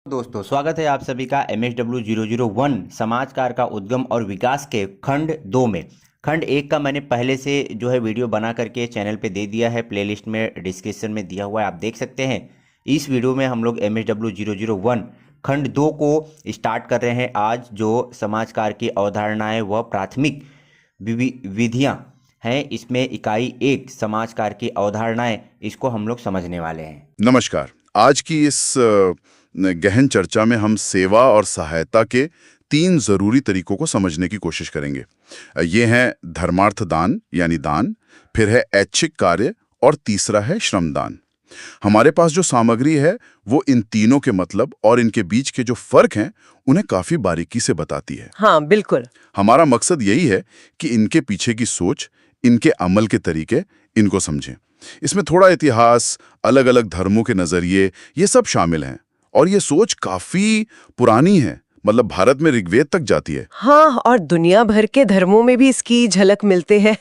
दोस्तों स्वागत है आप सभी का MSW001 समाजकार का उद्गम और विकास के खंड 2 में। खंड 1 का मैंने पहले से जो है वीडियो बना करके चैनल पे दे दिया है, प्लेलिस्ट में डिस्क्रिप्शन में दिया हुआ है, आप देख सकते हैं। इस वीडियो में हम लोग MSW001 खंड 2 को स्टार्ट कर रहे हैं आज, जो समाजकार की अवधारणाएं व प्राथमिक विधियाँ हैं। इसमें इकाई 1 समाजकार की अवधारणाएं, इसको हम लोग समझने वाले हैं। नमस्कार। आज की इस गहन चर्चा में हम सेवा और सहायता के 3 जरूरी तरीकों को समझने की कोशिश करेंगे। ये हैं धर्मार्थ दान यानी दान, फिर है ऐच्छिक कार्य और तीसरा है श्रमदान। हमारे पास जो सामग्री है वो इन तीनों के मतलब और इनके बीच के जो फर्क हैं उन्हें काफी बारीकी से बताती है। हाँ, बिल्कुल। हमारा मकसद यही है कि इनके पीछे की सोच, इनके अमल के तरीके, इनको समझें। इसमें थोड़ा इतिहास, अलग अलग धर्मों के नजरिए, ये सब शामिल हैं और ये सोच काफी पुरानी है, मतलब भारत में ऋग्वेद तक जाती है। हाँ, और दुनिया भर के धर्मों में भी इसकी झलक मिलते हैं।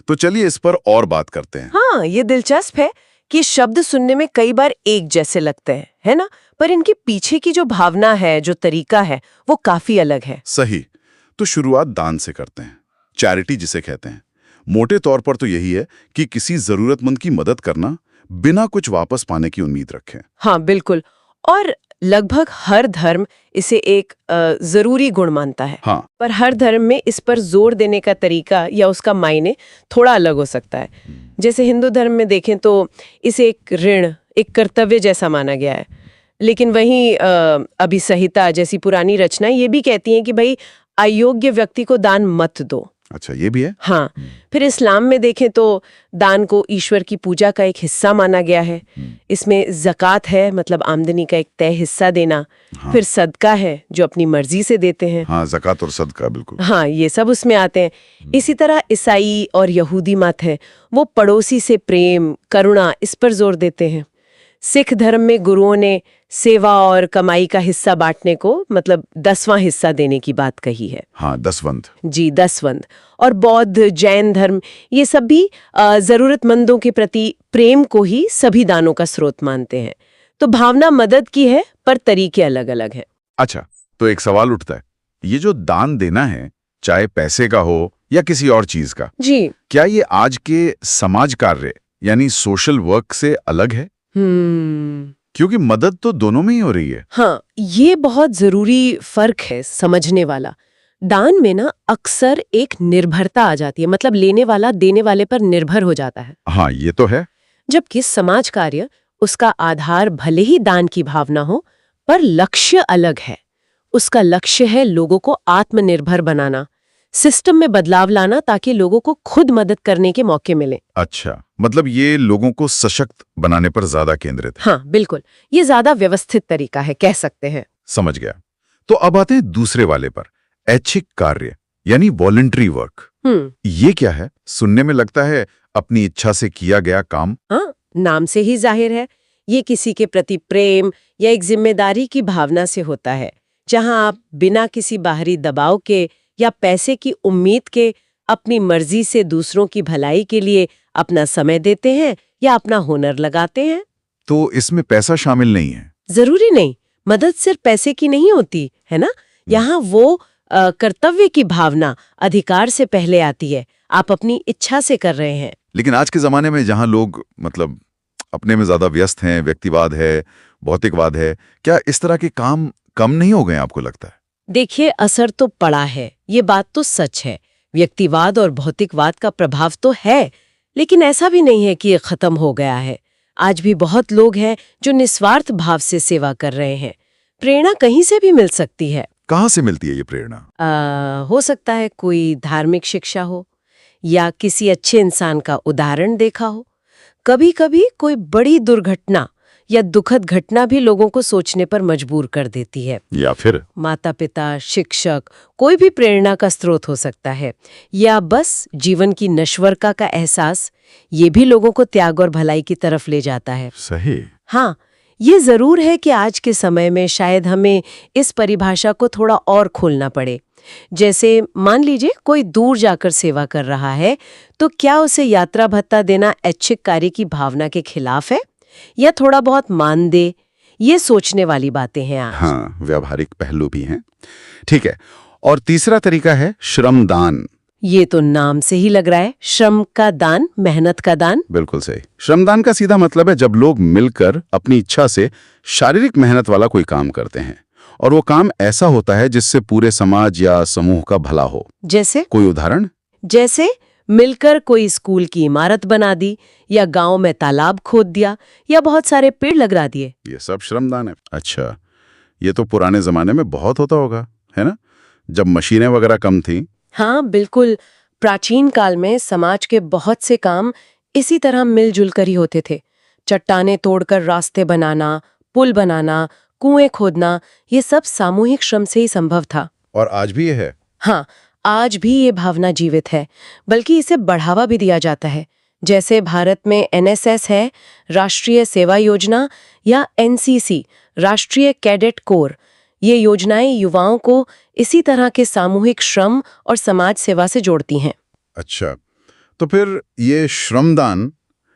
तो चलिए इस पर और बात करते हैं। हाँ, ये दिलचस्प है कि शब्द सुनने में कई बार एक जैसे लगते हैं, है ना? पर इनके पीछे की जो भावना है, जो तरीका है, वो काफी अलग है। सही। तो शुरुआत दान से करते हैं, चैरिटी जिसे कहते हैं। मोटे तौर पर तो यही है कि किसी जरूरतमंद की मदद करना बिना कुछ वापस पाने की उम्मीद रखें। हाँ, बिल्कुल। और लगभग हर धर्म इसे एक जरूरी गुण मानता है। हाँ। पर हर धर्म में इस पर जोर देने का तरीका या उसका मायने थोड़ा अलग हो सकता है। जैसे हिंदू धर्म में देखें तो इसे एक ऋण, एक कर्तव्य जैसा माना गया है। लेकिन वहीं अभिसंहिता जैसी पुरानी रचनाएं ये भी कहती हैं कि भाई अयोग्य व्यक्ति को दान मत दो। अच्छा, ये भी है। हाँ। फिर इस्लाम में देखें तो दान को ईश्वर की पूजा का एक हिस्सा माना गया है। इसमें ज़कात है, मतलब आमदनी का एक तय हिस्सा देना। हाँ। फिर सदका है जो अपनी मर्जी से देते हैं। हाँ, ज़कात और सदका, बिल्कुल। हाँ, ये सब उसमें आते हैं। इसी तरह ईसाई और यहूदी मत है, वो पड़ोसी से प्रेम, करुणा, इस पर जोर देते हैं। सिख धर्म में गुरुओं ने सेवा और कमाई का हिस्सा बांटने को, मतलब 10वां हिस्सा देने की बात कही है। हाँ, दसवंध। जी, दसवंध। और बौद्ध, जैन धर्म, ये सब भी जरूरतमंदों के प्रति प्रेम को ही सभी दानों का स्रोत मानते हैं। तो भावना मदद की है, पर तरीके अलग अलग हैं। अच्छा, तो एक सवाल उठता है, ये जो दान देना है, चाहे पैसे का हो या किसी और चीज का, जी, क्या ये आज के समाज कार्य यानी सोशल वर्क से अलग है? क्योंकि मदद तो दोनों में ही हो रही है। हाँ, ये बहुत जरूरी फर्क है समझने वाला। दान में ना अक्सर एक निर्भरता आ जाती है, मतलब लेने वाला देने वाले पर निर्भर हो जाता है। हाँ, ये तो है। जबकि समाज कार्य, उसका आधार भले ही दान की भावना हो, पर लक्ष्य अलग है। उसका लक्ष्य है लोगों को आत्मनिर्भर बनाना, सिस्टम में बदलाव लाना, ताकि लोगों को खुद मदद करने के मौके मिले। अच्छा, मतलब ये लोगों को सशक्त बनाने पर ज्यादा केंद्रित है। हाँ, बिल्कुल। ये ज्यादा व्यवस्थित तरीका है, कह सकते हैं। समझ गया। तो अब आते हैं दूसरे वाले पर, ऐच्छिक कार्य यानी वॉलंटरी वर्क। ये क्या है? सुनने में लगता है अपनी इच्छा से किया गया काम। हाँ, नाम से ही जाहिर है, ये किसी के प्रति प्रेम या एक जिम्मेदारी की भावना से होता है, जहां आप बिना किसी बाहरी दबाव के या पैसे की उम्मीद के अपनी मर्जी से दूसरों की भलाई के लिए अपना समय देते हैं या अपना हुनर लगाते हैं। तो इसमें पैसा शामिल नहीं है? जरूरी नहीं, मदद सिर्फ पैसे की नहीं होती है ना। यहाँ वो कर्तव्य की भावना अधिकार से पहले आती है, आप अपनी इच्छा से कर रहे हैं। लेकिन आज के जमाने में जहां लोग मतलब अपने में ज्यादा व्यस्त हैं, व्यक्तिवाद है, भौतिकवाद है, क्या इस तरह के काम कम नहीं हो गए आपको लगता है? देखिए, असर तो पड़ा है, ये बात तो सच है। व्यक्तिवाद और भौतिकवाद का प्रभाव तो है, लेकिन ऐसा भी नहीं है कि ये खत्म हो गया है। आज भी बहुत लोग हैं जो निस्वार्थ भाव से सेवा कर रहे हैं। प्रेरणा कहीं से भी मिल सकती है। कहाँ से मिलती है ये प्रेरणा? हो सकता है कोई धार्मिक शिक्षा हो, या किसी अच्छे इंसान का उदाहरण देखा हो। कभी कभी कोई बड़ी दुर्घटना या दुखद घटना भी लोगों को सोचने पर मजबूर कर देती है। या फिर माता पिता, शिक्षक, कोई भी प्रेरणा का स्रोत हो सकता है। या बस जीवन की नश्वरता का एहसास, ये भी लोगों को त्याग और भलाई की तरफ ले जाता है। सही। हाँ, ये जरूर है कि आज के समय में शायद हमें इस परिभाषा को थोड़ा और खोलना पड़े। जैसे मान लीजिए कोई दूर जाकर सेवा कर रहा है, तो क्या उसे यात्रा भत्ता देना ऐच्छिक कार्य की भावना के खिलाफ है, या थोड़ा बहुत मानदेय ये सोचने वाली बातें हैं आज। हाँ, व्यावहारिक पहलू भी हैं। ठीक है। और तीसरा तरीका है श्रमदान। ये तो नाम से ही लग रहा है, श्रम का दान, मेहनत का दान। बिल्कुल सही। श्रमदान का सीधा मतलब है जब लोग मिलकर अपनी इच्छा से शारीरिक मेहनत वाला कोई काम करते हैं, और वो काम ऐसा होता है जिससे पूरे समाज या समूह का भला हो। जैसे? कोई उदाहरण? जैसे मिलकर कोई स्कूल की इमारत बना दी, या गांव में तालाब खोद दिया, या बहुत सारे पेड़ लगा दिए। ये सब श्रमदान है। अच्छा, ये तो पुराने जमाने में बहुत होता होगा, है ना, जब मशीनें वगैरह कम थी। हाँ बिल्कुल, प्राचीन काल में समाज के बहुत से काम इसी तरह मिलजुल कर ही होते थे। चट्टानें तोड़कर रास्ते बनाना, पुल बनाना, कुएं खोदना, ये सब सामूहिक श्रम से ही संभव था। और आज भी ये है। हाँ, आज भी ये भावना जीवित है, बल्कि इसे बढ़ावा भी दिया जाता है। जैसे भारत में NSS है, राष्ट्रीय सेवा योजना, या NCC, राष्ट्रीय कैडेट कोर। ये योजनाएं युवाओं को इसी तरह के सामूहिक श्रम और समाज सेवा से जोड़ती हैं। अच्छा, तो फिर ये श्रमदान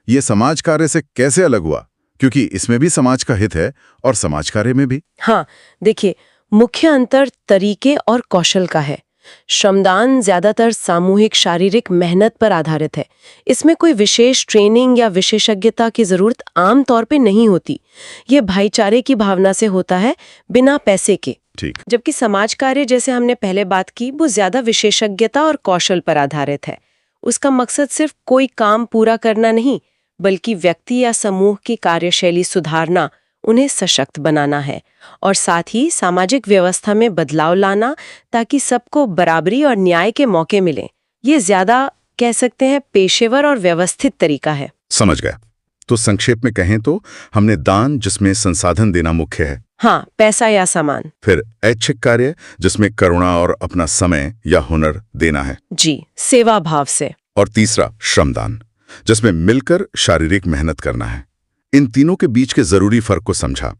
ये समाज कार्य से कैसे अलग हुआ? क्योंकि इसमें भी समाज का हित है और समाज कार्य में भी। हाँ, देखिए, मुख्य अंतर तरीके और कौशल का है। श्रमदान ज्यादातर सामूहिक शारीरिक मेहनत पर आधारित है। इसमें कोई विशेष ट्रेनिंग या विशेषज्ञता की जरूरत आम तौर पे नहीं होती। ये भाईचारे की भावना से होता है, बिना पैसे के। ठीक। जबकि समाज कार्य, जैसे हमने पहले बात की, वो ज्यादा विशेषज्ञता और कौशल पर आधारित है। उसका मकसद सिर्फ कोई काम पूरा करना नहीं, बल्कि व्यक्ति या समूह की कार्यशैली सुधारना, उन्हें सशक्त बनाना है, और साथ ही सामाजिक व्यवस्था में बदलाव लाना, ताकि सबको बराबरी और न्याय के मौके मिलें। ये ज्यादा कह सकते हैं पेशेवर और व्यवस्थित तरीका है। समझ गया। तो संक्षेप में कहें तो हमने दान जिसमें संसाधन देना मुख्य है, हाँ, पैसा या सामान। फिर ऐच्छिक कार्य जिसमें करुणा और अपना समय या हुनर देना है, जी, सेवा भाव से। और तीसरा श्रमदान जिसमें मिलकर शारीरिक मेहनत करना है। इन तीनों के बीच के जरूरी फर्क को समझा।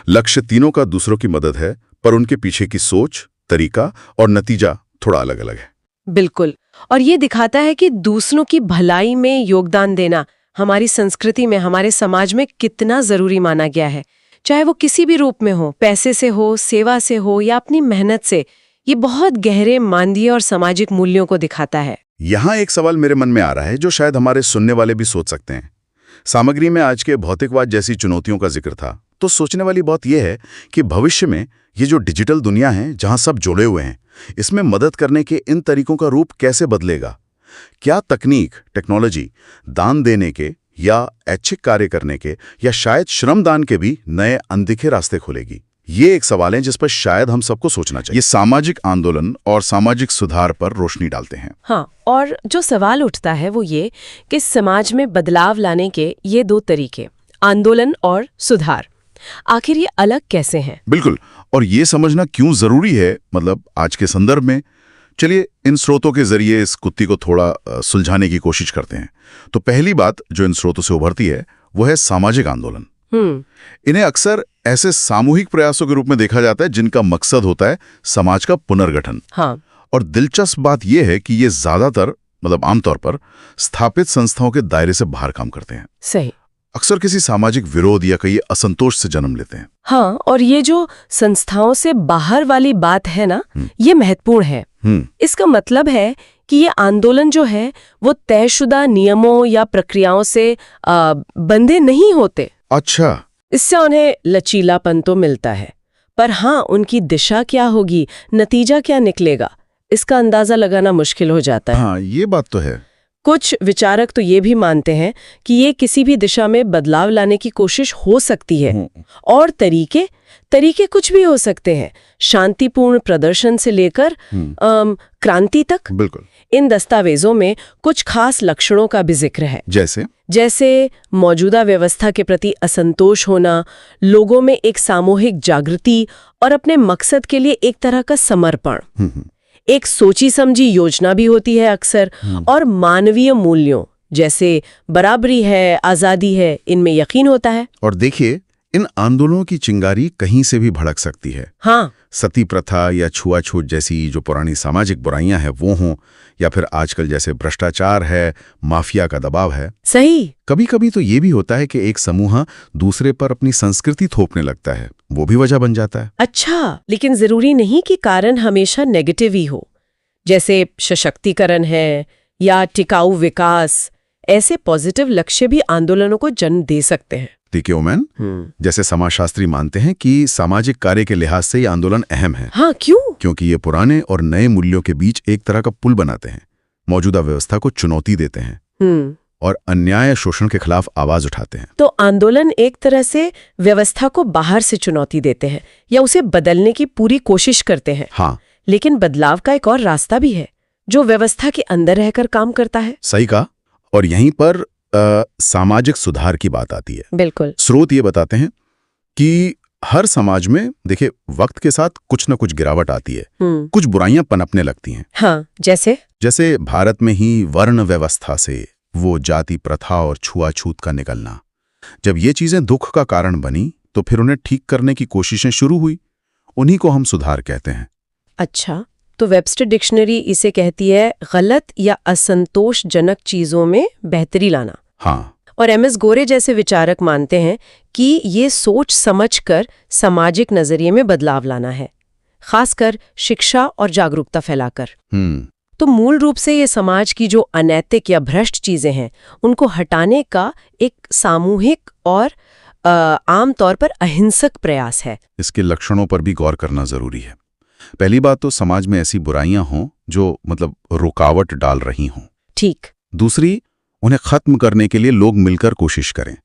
लक्ष्य तीनों का दूसरों की मदद है, पर उनके पीछे की सोच, तरीका और नतीजा थोड़ा अलग अलग है। बिल्कुल, और ये दिखाता है कि दूसरों की भलाई में योगदान देना हमारी संस्कृति में, हमारे समाज में कितना जरूरी माना गया है। चाहे वो किसी भी रूप में हो, पैसे से हो, सेवा से हो, या अपनी मेहनत से, ये बहुत गहरे मानवीय और सामाजिक मूल्यों को दिखाता है। यहाँ एक सवाल मेरे मन में आ रहा है जो शायद हमारे सुनने वाले भी सोच सकते हैं। सामग्री में आज के भौतिकवाद जैसी चुनौतियों का जिक्र था, तो सोचने वाली बात यह है कि भविष्य में ये जो डिजिटल दुनिया है जहां सब जुड़े हुए हैं, इसमें मदद करने के इन तरीकों का रूप कैसे बदलेगा? क्या तकनीक, टेक्नोलॉजी दान देने के या ऐच्छिक कार्य करने के या शायद श्रमदान के भी नए अनदिखे रास्ते खोलेगी? ये एक सवाल है जिस पर शायद हम सबको सोचना चाहिए। ये सामाजिक आंदोलन और सामाजिक सुधार पर रोशनी डालते हैं। हाँ, और जो सवाल उठता है वो ये कि समाज में बदलाव लाने के ये दो तरीके, आंदोलन और सुधार, आखिर ये अलग कैसे हैं? बिल्कुल, और ये समझना क्यों जरूरी है, मतलब आज के संदर्भ में। चलिए इन स्रोतों के जरिए इस कुत्ती को थोड़ा सुलझाने की कोशिश करते हैं। तो पहली बात जो इन स्रोतों से उभरती है वो है सामाजिक आंदोलन। इन्हें अक्सर ऐसे सामूहिक प्रयासों के रूप में देखा जाता है जिनका मकसद होता है समाज का पुनर्गठन। हाँ। और दिलचस्प बात यह है कि ये ज्यादातर, मतलब आमतौर पर स्थापित संस्थाओं के दायरे से बाहर काम करते हैं। सही। अक्सर किसी सामाजिक विरोध या कई असंतोष से जन्म लेते हैं। हाँ, और ये जो संस्थाओं से बाहर वाली बात है ना, ये महत्वपूर्ण है। इसका मतलब है कि ये आंदोलन जो है वो तयशुदा नियमों या प्रक्रियाओं से बंधे नहीं होते। अच्छा। इससे उन्हें लचीलापन तो मिलता है, पर हाँ, उनकी दिशा क्या होगी, नतीजा क्या निकलेगा, इसका अंदाजा लगाना मुश्किल हो जाता है। हाँ, ये बात तो है। कुछ विचारक तो ये भी मानते हैं कि ये किसी भी दिशा में बदलाव लाने की कोशिश हो सकती है, और तरीके कुछ भी हो सकते हैं, शांतिपूर्ण प्रदर्शन से लेकर क्रांति तक। बिल्कुल। इन दस्तावेजों में कुछ खास लक्षणों का भी जिक्र है, जैसे मौजूदा व्यवस्था के प्रति असंतोष होना, लोगों में एक सामूहिक जागृति और अपने मकसद के लिए एक तरह का समर्पण। एक सोची समझी योजना भी होती है अक्सर, और मानवीय मूल्यों जैसे बराबरी है, आजादी है, इनमें यकीन होता है। और देखिए, इन आंदोलनों की चिंगारी कहीं से भी भड़क सकती है। हाँ, सती प्रथा या छुआछूत जैसी जो पुरानी सामाजिक बुराइयां हैं वो हों, या फिर आजकल जैसे भ्रष्टाचार है, माफिया का दबाव है। सही। कभी कभी तो ये भी होता है कि एक समूह दूसरे पर अपनी संस्कृति थोपने लगता है, वो भी वजह बन जाता है। अच्छा, लेकिन जरूरी नहीं कि कारण हमेशा नेगेटिव ही हो। जैसे सशक्तिकरण है या टिकाऊ विकास, ऐसे पॉजिटिव लक्ष्य भी आंदोलनों को जन्म दे सकते हैं। ठीक है ओमैन, जैसे समाजशास्त्री मानते हैं कि सामाजिक कार्य के लिहाज से ये आंदोलन अहम है। हाँ, क्यों? क्योंकि ये पुराने और नए मूल्यों के बीच एक तरह का पुल बनाते हैं, मौजूदा व्यवस्था को चुनौती देते हैं और अन्याय शोषण के खिलाफ आवाज उठाते हैं। तो आंदोलन एक तरह से व्यवस्था को बाहर से चुनौती देते हैं या उसे बदलने की पूरी कोशिश करते हैं। हाँ, लेकिन बदलाव का एक और रास्ता भी है जो व्यवस्था के अंदर रहकर काम करता है। सही कहा। और यहीं पर सामाजिक सुधार की बात आती है। बिल्कुल। स्रोत ये बताते हैं कि हर समाज में देखिए वक्त के साथ कुछ न कुछ गिरावट आती है, कुछ बुराइयां पनपने लगती हैं। हाँ, जैसे भारत में ही वर्ण व्यवस्था से वो जाति प्रथा और छुआछूत का निकलना, जब ये चीजें दुख का कारण बनी तो फिर उन्हें ठीक करने की कोशिशें शुरू हुई। उन्हीं को हम सुधार कहते हैं। अच्छा, तो वेबस्टर डिक्शनरी इसे कहती है गलत या असंतोषजनक चीजों में बेहतरी लाना। हाँ, और एमएस गोरे जैसे विचारक मानते हैं कि ये सोच समझकर सामाजिक नजरिए में बदलाव लाना है, खासकर शिक्षा और जागरूकता फैलाकर। तो मूल रूप से ये समाज की जो अनैतिक या भ्रष्ट चीजें हैं उनको हटाने का एक सामूहिक और आमतौर पर अहिंसक प्रयास है। इसके लक्षणों पर भी गौर करना जरूरी है। पहली बात तो समाज में ऐसी बुराइयां हों जो मतलब रुकावट डाल रही हों। ठीक। दूसरी, उन्हें खत्म करने के लिए लोग मिलकर कोशिश करें।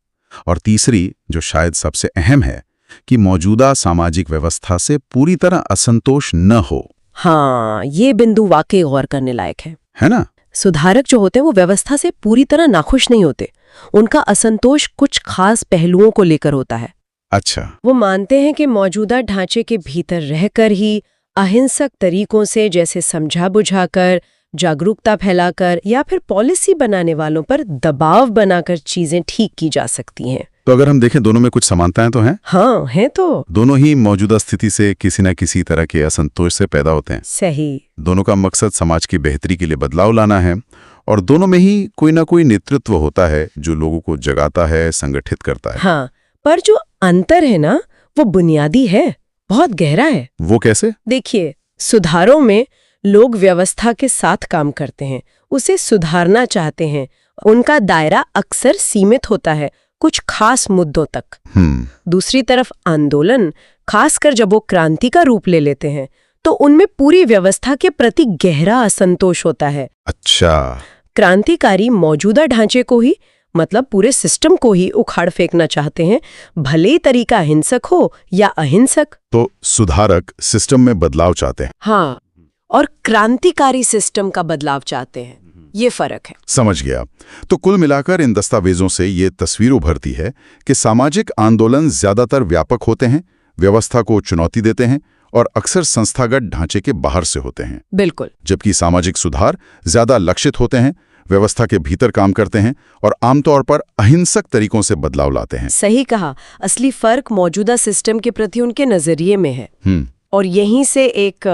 और तीसरी, जो शायद सबसे अहम है, कि मौजूदा सामाजिक व्यवस्था से पूरी तरह असंतोष न हो। हाँ, ये बिंदु वाकई गौर करने लायक है ना? सुधारक जो होते हैं वो व्यवस्था से पूरी तरह नाखुश नहीं होते। उनका असंतोष कुछ खास पहलुओं को लेकर होता है। अच्छा। वो मानते हैं कि मौजूदा ढांचे के भीतर रहकर ही अहिंसक तरीकों से, जैसे समझा बुझाकर, जागरूकता फैलाकर या फिर पॉलिसी बनाने वालों पर दबाव बनाकर चीजें ठीक की जा सकती हैं। तो अगर हम देखें दोनों में कुछ समानताएं तो हैं? हाँ, हैं तो। दोनों ही मौजूदा स्थिति से किसी न किसी तरह के असंतोष से पैदा होते हैं। सही। दोनों का मकसद समाज की बेहतरी के लिए बदलाव लाना है और दोनों में ही कोई ना कोई नेतृत्व होता है जो लोगों को जगाता है, संगठित करता है। हाँ, पर जो अंतर है ना, वो बुनियादी है, बहुत गहरा है। वो कैसे? देखिए, सुधारों में लोग व्यवस्था के साथ काम करते हैं, उसे सुधारना चाहते हैं। उनका दायरा अक्सर सीमित होता है कुछ खास मुद्दों तक। दूसरी तरफ आंदोलन, खासकर जब वो क्रांति का रूप ले लेते हैं, तो उनमें पूरी व्यवस्था के प्रति गहरा असंतोष होता है। अच्छा। क्रांतिकारी मौजूदा ढांचे को ही, मतलब पूरे सिस्टम को ही उखाड़ फेंकना चाहते हैं, भले ही तरीका हिंसक हो या अहिंसक। तो सुधारक सिस्टम में बदलाव चाहते हैं। हाँ, और क्रांतिकारी सिस्टम का बदलाव चाहते हैं। ये फर्क है। समझ गया। तो कुल मिलाकर इन दस्तावेजों से ये तस्वीर उभरती है कि सामाजिक आंदोलन ज्यादातर व्यापक होते हैं, व्यवस्था को चुनौती देते हैं और अक्सर संस्थागत ढांचे के बाहर से होते हैं। बिल्कुल। जबकि सामाजिक सुधार ज्यादा लक्षित होते हैं, व्यवस्था के भीतर काम करते हैं और आमतौर पर अहिंसक तरीकों से बदलाव लाते हैं। सही कहा। असली फर्क मौजूदा सिस्टम के प्रति उनके नजरिए में है। और यहीं से एक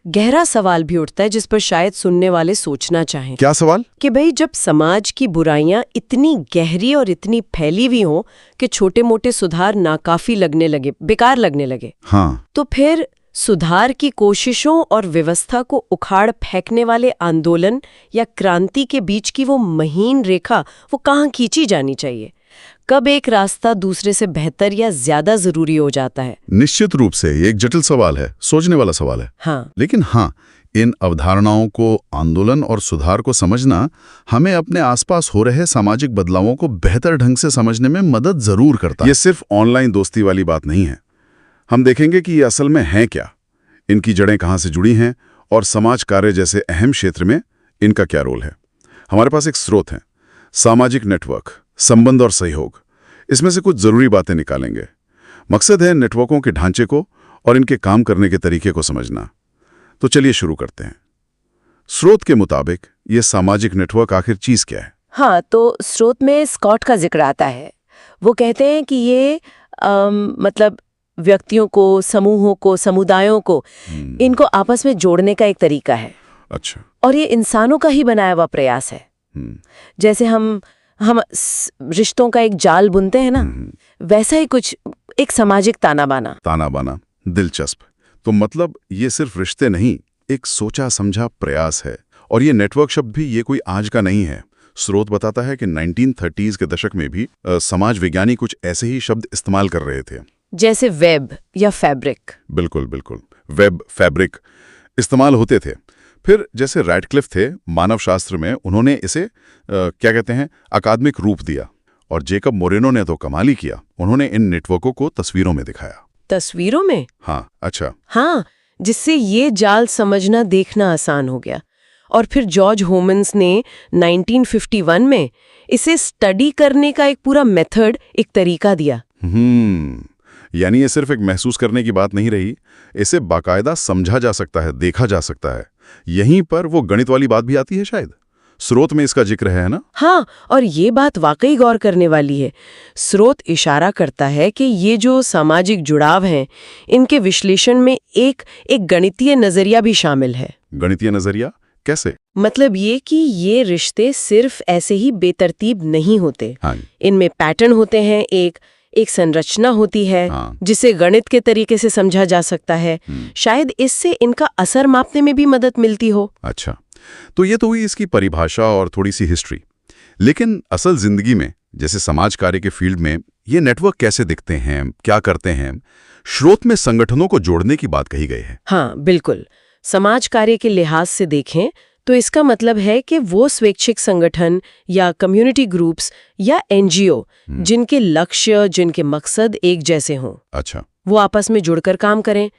गहरा सवाल भी उठता है जिस पर शायद सुनने वाले सोचना चाहें। क्या सवाल? कि भाई, जब समाज की बुराइयां इतनी गहरी और इतनी फैली हुई हों कि छोटे मोटे सुधार नाकाफी लगने लगे, बेकार लगने लगे, हाँ, तो फिर सुधार की कोशिशों और व्यवस्था को उखाड़ फेंकने वाले आंदोलन या क्रांति के बीच की वो महीन रेखा, वो कहाँ खींची जानी चाहिए? कब एक रास्ता दूसरे से बेहतर या ज्यादा जरूरी हो जाता है? निश्चित रूप से ये एक जटिल सवाल है, सोचने वाला सवाल है। हाँ। लेकिन हाँ, इन अवधारणाओं को, आंदोलन और सुधार को समझना हमें अपने आसपास हो रहे सामाजिक बदलावों को बेहतर ढंग से समझने में मदद जरूर करता है। ये सिर्फ ऑनलाइन दोस्ती वाली बात नहीं है। हम देखेंगे कि ये असल में है क्या, इनकी जड़ें कहाँ से जुड़ी हैं और समाज कार्य जैसे अहम क्षेत्र में इनका क्या रोल है। हमारे पास एक स्रोत है, सामाजिक नेटवर्क, संबंध और सहयोग। इसमें से कुछ जरूरी बातें निकालेंगे। मकसद है नेटवर्कों के ढांचे को और इनके काम करने के तरीके को समझना। तो चलिए शुरू करते हैं। स्रोत के मुताबिक ये सामाजिक नेटवर्क आखिर चीज क्या है? हाँ, तो स्रोत में स्कॉट का जिक्र आता है। वो कहते हैं कि ये मतलब व्यक्तियों को, समूहों को, समुदायों को, इनको आपस में जोड़ने का एक तरीका है। अच्छा। और ये इंसानों का ही बनाया हुआ प्रयास है। जैसे हम रिश्तों का एक जाल बुनते हैं ना, वैसा ही कुछ एक सामाजिक ताना बाना। दिलचस्प। तो मतलब ये सिर्फ रिश्ते नहीं, एक सोचा समझा प्रयास है। और ये नेटवर्क शब्द भी ये कोई आज का नहीं है। स्रोत बताता है कि 1930s के दशक में भी समाज विज्ञानी कुछ ऐसे ही शब्द इस्तेमाल कर रहे थे, जैसे वेब या फैब्रिक। बिल्कुल, वेब, फैब्रिक इस्तेमाल होते थे। फिर जैसे रैडक्लिफ थे मानवशास्त्र में, उन्होंने इसे क्या कहते हैं, अकादमिक रूप दिया। और जेकब मोरेनो ने तो कमाल ही किया, उन्होंने इन नेटवर्कों को तस्वीरों में दिखाया। तस्वीरों में? हाँ। अच्छा। हाँ, जिससे ये जाल समझना देखना आसान हो गया। और फिर जॉर्ज होमन्स ने 1951 में इसे स्टडी करने का एक पूरा मेथड, एक तरीका दिया। यानी ये सिर्फ एक महसूस करने की बात नहीं रही, इसे बाकायदा समझा जा सकता है, देखा जा सकता है। यहीं पर वो गणित वाली बात भी आती है शायद, स्रोत में इसका जिक्र है ना? हाँ, और ये बात वाकई गौर करने वाली है। स्रोत इशारा करता है कि ये जो सामाजिक जुड़ाव हैं, इनके विश्लेषण में एक गणितीय नजरिया भी शामिल है। गणितीय नजरिया कैसे? मतलब ये कि ये रिश्ते सिर्फ ऐसे ही बेतरतीब नहीं होते। हाँ। इनमें पैटर्न होते हैं, एक संरचना होती है। हाँ। जिसे गणित के तरीके से समझा जा सकता है। शायद इससे इनका असर मापने में भी मदद मिलती हो। अच्छा, तो ये तो हुई इसकी परिभाषा और थोड़ी सी हिस्ट्री। लेकिन असल जिंदगी में, जैसे समाज कार्य के फील्ड में, ये नेटवर्क कैसे दिखते हैं, क्या करते हैं? स्रोत में संगठनों को जोड़ने की बात कही गई है। हाँ, बिल्कुल। समाज कार्य के लिहाज से देखें तो इसका मतलब है कि वो स्वैच्छिक संगठन या कम्युनिटी ग्रुप्स या एनजीओ जिनके लक्ष्य, जिनके मकसद एक जैसे हों। अच्छा। वो आपस में जुड़कर काम करें।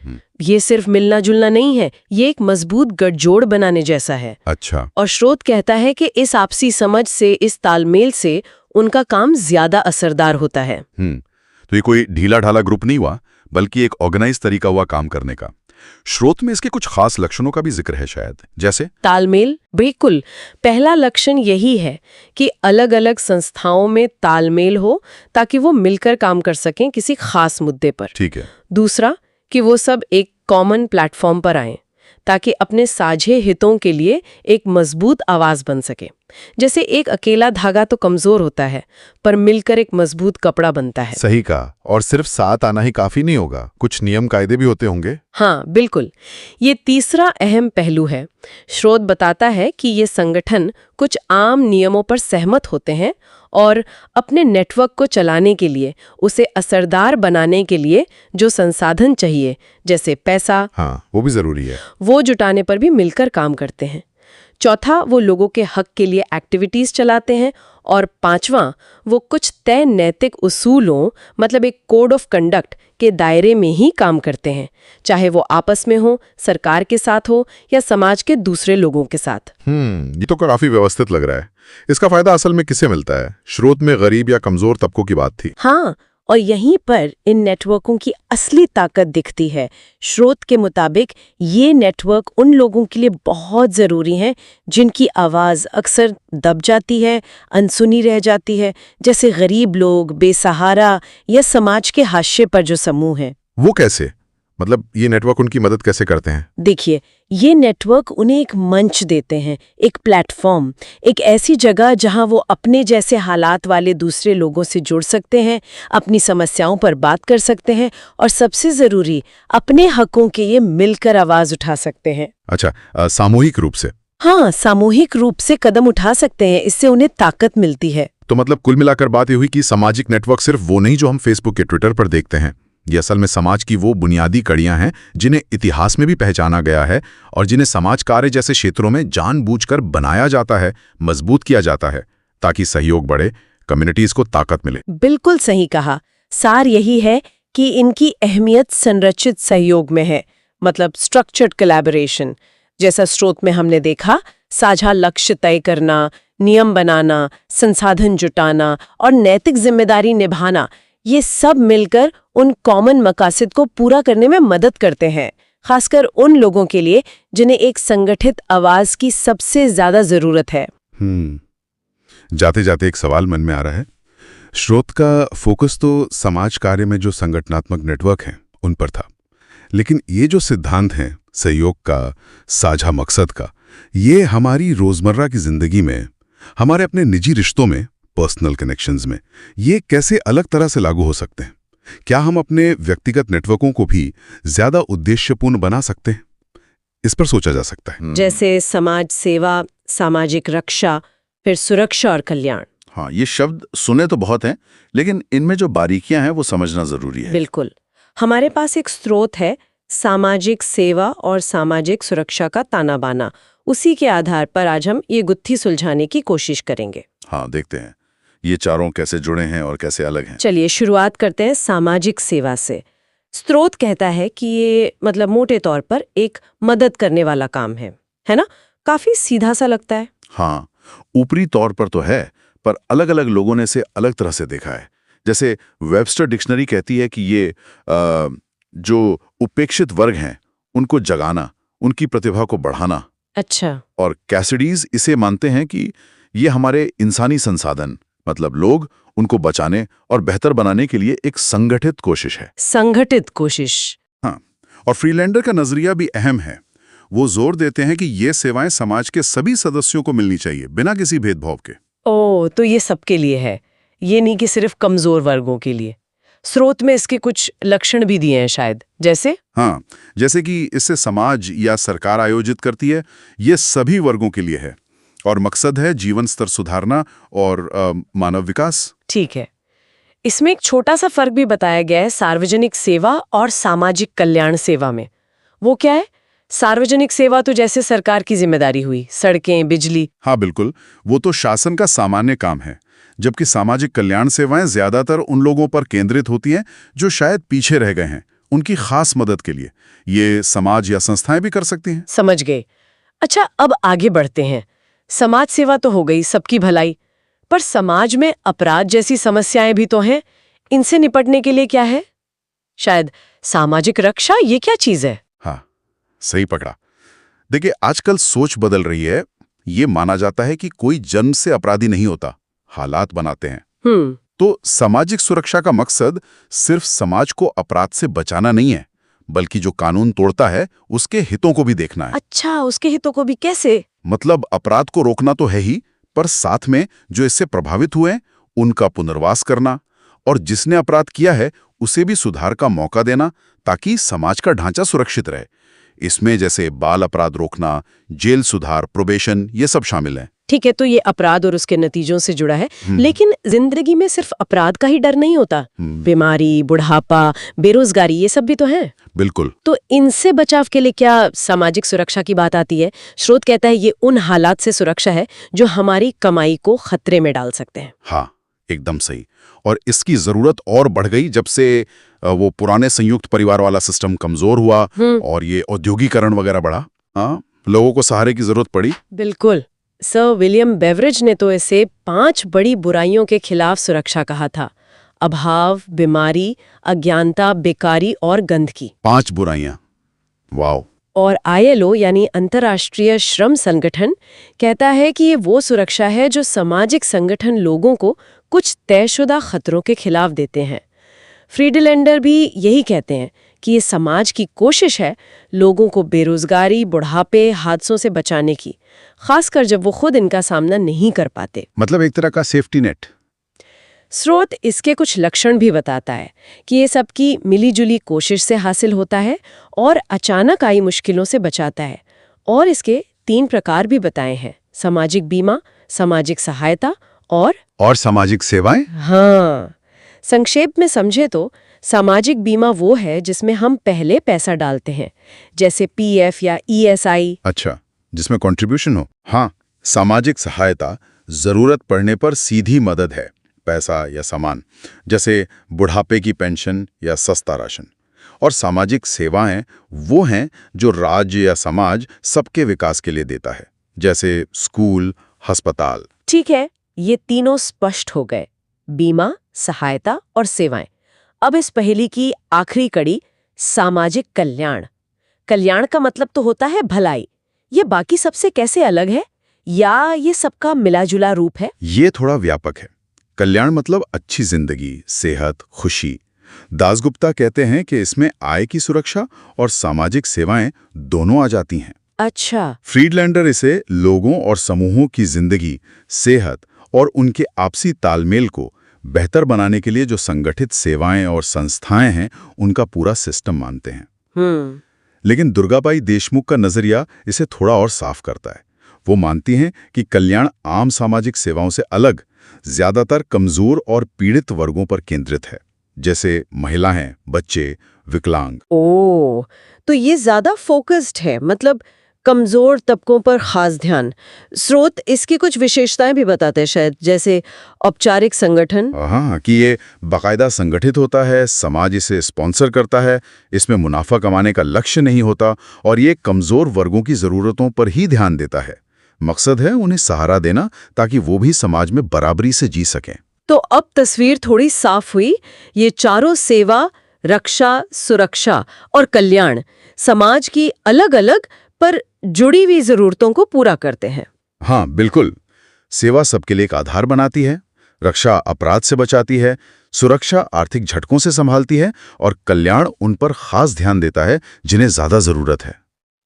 ये सिर्फ मिलना जुलना नहीं है, ये एक मजबूत गठजोड़ बनाने जैसा है। अच्छा। और स्रोत कहता है कि इस आपसी समझ से, इस तालमेल से उनका काम ज्यादा असरदार होता है। तो ये कोई ढीला ढाला ग्रुप नहीं हुआ, बल्कि एक ऑर्गेनाइज तरीका हुआ काम करने का। स्रोत में इसके कुछ खास लक्षणों का भी जिक्र है शायद, जैसे तालमेल। बिल्कुल, पहला लक्षण यही है कि अलग अलग संस्थाओं में तालमेल हो ताकि वो मिलकर काम कर सकें किसी खास मुद्दे पर। ठीक है। दूसरा, कि वो सब एक कॉमन प्लेटफॉर्म पर आएं ताकि अपने साझे हितों के लिए एक मजबूत आवाज बन सके। जैसे एक अकेला धागा तो कमजोर होता है, पर मिलकर एक मजबूत कपड़ा बनता है। सही कहा। और सिर्फ साथ आना ही काफी नहीं होगा, कुछ नियम कायदे भी होते होंगे। हाँ, बिल्कुल। ये तीसरा अहम पहलू है। स्रोत बताता है कि ये संगठन कुछ आम नियमों पर सहमत होते हैं और अपने नेटवर्क को चलाने के लिए, उसे असरदार बनाने के लिए जो संसाधन चाहिए, जैसे पैसा, हाँ, वो भी जरूरी है, वो जुटाने पर भी मिलकर काम करते हैं। चौथा, वो लोगों के हक के लिए एक्टिविटीज चलाते हैं। और पांचवा, वो कुछ तय नैतिक उसूलों, मतलब एक कोड ऑफ कंडक्ट के दायरे में ही काम करते हैं, चाहे वो आपस में हो, सरकार के साथ हो या समाज के दूसरे लोगों के साथ। ये तो काफी व्यवस्थित लग रहा है। इसका फायदा असल में किसे मिलता है? स्रोत में गरीब या कमजोर तबकों की बात थी। हाँ, और यहीं पर इन नेटवर्कों की असली ताकत दिखती है। स्रोत के मुताबिक ये नेटवर्क उन लोगों के लिए बहुत ज़रूरी हैं जिनकी आवाज़ अक्सर दब जाती है, अनसुनी रह जाती है, जैसे गरीब लोग, बेसहारा या समाज के हाशिए पर जो समूह हैं। वो कैसे? मतलब ये नेटवर्क उनकी मदद कैसे करते हैं? देखिए, ये नेटवर्क उन्हें एक मंच देते हैं, एक प्लेटफॉर्म, एक ऐसी जगह जहां वो अपने जैसे हालात वाले दूसरे लोगों से जुड़ सकते हैं, अपनी समस्याओं पर बात कर सकते हैं और सबसे जरूरी, अपने हकों के लिए मिलकर आवाज उठा सकते हैं। अच्छा, सामूहिक रूप से? हाँ, सामूहिक रूप से कदम उठा सकते हैं। इससे उन्हें ताकत मिलती है। तो मतलब कुल मिलाकर बात ये हुई कि सामाजिक नेटवर्क सिर्फ वो नहीं जो हम फेसबुक या ट्विटर पर देखते हैं। ये असल में समाज की वो बुनियादी कड़ियां हैं जिन्हें इतिहास में भी पहचाना गया है और जिन्हें समाज कार्य जैसे क्षेत्रों में जानबूझकर बनाया जाता है, मजबूत किया जाता है, ताकि सहयोग बढ़े, कम्युनिटीज को ताकत मिले। बिल्कुल सही कहा। सार यही है कि इनकी अहमियत संरचित सहयोग में है, मतलब स्ट्रक्चर्ड कोलैबोरेशन। जैसा स्रोत में हमने देखा, साझा लक्ष्य तय करना, नियम बनाना, संसाधन जुटाना और नैतिक जिम्मेदारी निभाना, ये सब मिलकर उन कॉमन मकासद को पूरा करने में मदद करते हैं, खासकर उन लोगों के लिए जिन्हें एक संगठित आवाज की सबसे ज्यादा जरूरत है। जाते जाते एक सवाल मन में आ रहा है। स्रोत का फोकस तो समाज कार्य में जो संगठनात्मक नेटवर्क हैं उन पर था, लेकिन ये जो सिद्धांत हैं सहयोग का, साझा मकसद का, ये हमारी रोजमर्रा की जिंदगी में, हमारे अपने निजी रिश्तों में, पर्सनल कनेक्शंस में, ये कैसे अलग तरह से लागू हो सकते हैं? क्या हम अपने व्यक्तिगत नेटवर्कों को भी ज्यादा उद्देश्यपूर्ण बना सकते हैं? इस पर सोचा जा सकता है। जैसे समाज सेवा, सामाजिक रक्षा, फिर सुरक्षा और कल्याण। हाँ, ये शब्द सुने तो बहुत हैं, लेकिन इनमें जो बारीकियां हैं वो समझना जरूरी है। बिल्कुल। हमारे पास एक स्रोत है, सामाजिक सेवा और सामाजिक सुरक्षा का ताना बाना। उसी के आधार पर आज हम ये गुत्थी सुलझाने की कोशिश करेंगे। हाँ, देखते हैं ये चारों कैसे जुड़े हैं और कैसे अलग हैं। चलिए शुरुआत करते हैं सामाजिक सेवा से। स्रोत कहता है कि ये मतलब मोटे तौर पर एक मदद करने वाला काम है ना? काफी सीधा सा लगता है। हाँ, ऊपरी तौर पर तो है, पर अलग अलग लोगों ने इसे अलग तरह से देखा है। जैसे वेबस्टर डिक्शनरी कहती है कि ये जो उपेक्षित वर्ग हैं उनको जगाना, उनकी प्रतिभा को बढ़ाना। अच्छा। और कैसिडीज इसे मानते हैं कि ये हमारे इंसानी संसाधन, मतलब लोग, उनको बचाने और बेहतर बनाने के लिए एक संगठित कोशिश है। संगठित कोशिश। हाँ, और फ्रीलैंडर का नजरिया भी अहम है। वो जोर देते हैं कि ये सेवाएं समाज के सभी सदस्यों को मिलनी चाहिए, बिना किसी भेदभाव के। ओह, तो ये सबके लिए है, ये नहीं कि सिर्फ कमजोर वर्गों के लिए। स्रोत में इसके कुछ लक्षण भी दिए हैं शायद, जैसे? हाँ, जैसे कि इससे समाज या सरकार आयोजित करती है, ये सभी वर्गों के लिए है और मकसद है जीवन स्तर सुधारना और मानव विकास। ठीक है। इसमें एक छोटा सा फर्क भी बताया गया है सार्वजनिक सेवा और सामाजिक कल्याण सेवा में। वो क्या है? सार्वजनिक सेवा तो जैसे सरकार की जिम्मेदारी हुई, सड़कें, बिजली। हाँ बिल्कुल, वो तो शासन का सामान्य काम है, जबकि सामाजिक कल्याण सेवाएं ज्यादातर उन लोगों पर केंद्रित होती हैं जो शायद पीछे रह गए हैं, उनकी खास मदद के लिए। ये समाज या संस्थाएं भी कर सकती हैं। समझ गए। अच्छा, अब आगे बढ़ते हैं। समाज सेवा तो हो गई, सबकी भलाई, पर समाज में अपराध जैसी समस्याएं भी तो हैं। इनसे निपटने के लिए क्या है? शायद सामाजिक रक्षा, ये क्या चीज है? हाँ, सही पकड़ा। देखिए, आजकल सोच बदल रही है। ये माना जाता है कि कोई जन्म से अपराधी नहीं होता, हालात बनाते हैं। तो सामाजिक सुरक्षा का मकसद सिर्फ समाज को अपराध से बचाना नहीं है, बल्कि जो कानून तोड़ता है उसके हितों को भी देखना है। अच्छा, उसके हितों को भी कैसे? मतलब अपराध को रोकना तो है ही, पर साथ में जो इससे प्रभावित हुए उनका पुनर्वास करना और जिसने अपराध किया है उसे भी सुधार का मौका देना, ताकि समाज का ढांचा सुरक्षित रहे। इसमें जैसे बाल अपराध रोकना, जेल सुधार, प्रोबेशन, ये सब शामिल हैं। ठीक है, तो ये अपराध और उसके नतीजों से जुड़ा है। लेकिन जिंदगी में सिर्फ अपराध का ही डर नहीं होता। बीमारी, बुढ़ापा, बेरोजगारी, ये सब भी तो हैं। बिल्कुल। तो इनसे बचाव के लिए क्या सामाजिक सुरक्षा की बात आती है? स्रोत कहता है ये उन हालात से सुरक्षा है जो हमारी कमाई को खतरे में डाल सकते हैं। हाँ, एकदम सही। और इसकी जरूरत और बढ़ गई जब से वो पुराने संयुक्त परिवार वाला सिस्टम कमजोर हुआ और ये औद्योगिकरण वगैरह बढ़ा। हाँ, लोगों को सहारे की जरूरत पड़ी। बिल्कुल। सर विलियम बेवरेज ने तो इसे 5 बड़ी बुराइयों के खिलाफ सुरक्षा कहा था: अभाव, बीमारी, अज्ञानता, बेकारी और गंदगी। 5 बुराइयां। वाओ। और ILO यानी अंतर्राष्ट्रीय श्रम संगठन कहता है कि ये वो सुरक्षा है जो सामाजिक संगठन लोगों को कुछ तयशुदा खतरों के खिलाफ देते हैं। फ्रीडलैंडर भी यही कहते हैं कि ये समाज की कोशिश है लोगों को बेरोजगारी, बुढ़ापे, हादसों से बचाने की, खासकर जब वो खुद इनका सामना नहीं कर पाते। मतलब एक तरह का सेफ्टी नेट। स्रोत इसके कुछ लक्षण भी बताता है कि ये सबकी मिलीजुली कोशिश से हासिल होता है और अचानक आई मुश्किलों से बचाता है। और इसके 3 प्रकार भी बताए हैं: सामाजिक बीमा, सामाजिक सहायता और सामाजिक सेवाएं। हाँ, संक्षेप में समझे तो सामाजिक बीमा वो है जिसमें हम पहले पैसा डालते हैं, जैसे PF या ESI। अच्छा, जिसमें कंट्रीब्यूशन हो। हाँ, सामाजिक सहायता जरूरत पड़ने पर सीधी मदद है, पैसा या सामान, जैसे बुढ़ापे की पेंशन या सस्ता राशन। और सामाजिक सेवाएं वो हैं जो राज्य या समाज सबके विकास के लिए देता है, जैसे स्कूल, अस्पताल। ठीक है, ये तीनों स्पष्ट हो गए: बीमा, सहायता और सेवाएं। अब इस पहेली की आखिरी कड़ी, सामाजिक कल्याण। कल्याण का मतलब तो होता है भलाई। ये बाकी सबसे कैसे अलग है, या ये सबका मिलाजुला रूप है? ये थोड़ा व्यापक है। कल्याण मतलब अच्छी जिंदगी, सेहत, खुशी। दासगुप्ता कहते हैं कि इसमें आय की सुरक्षा और सामाजिक सेवाएं दोनों आ जाती हैं। अच्छा। फ्रीडलैंडर इसे लोगों और समूहों की जिंदगी, सेहत और उनके आपसी तालमेल को बेहतर बनाने के लिए जो संगठित सेवाएं और संस्थाएं हैं, उनका पूरा सिस्टम मानते हैं। लेकिन दुर्गाबाई देशमुख का नजरिया इसे थोड़ा और साफ करता है। वो मानती हैं कि कल्याण आम सामाजिक सेवाओं से अलग ज्यादातर कमजोर और पीड़ित वर्गों पर केंद्रित है, जैसे महिलाएं, बच्चे, विकलांग। ओ, तो ये ज्यादा फोकस्ड है, मतलब कमजोर तबकों पर खास ध्यान। स्रोत इसकी कुछ विशेषताएं भी बताते हैं शायद, जैसे औपचारिक संगठन। हाँ, कि ये बाकायदा संगठित होता है, समाज इसे स्पॉन्सर करता है, इसमें मुनाफा कमाने का लक्ष्य नहीं होता और ये कमजोर वर्गों की जरूरतों पर ही ध्यान देता है। मकसद है उन्हें सहारा देना ताकि वो भी समाज में बराबरी से जी सकें। तो अब तस्वीर थोड़ी साफ हुई। ये चारों सेवा, रक्षा, सुरक्षा और कल्याण समाज की अलग अलग पर जुड़ी हुई जरूरतों को पूरा करते हैं। हाँ, बिल्कुल। सेवा सबके लिए एक आधार बनाती है, रक्षा अपराध से बचाती है, सुरक्षा आर्थिक झटकों से संभालती है और कल्याण उन पर खास ध्यान देता है जिन्हें ज्यादा जरूरत है।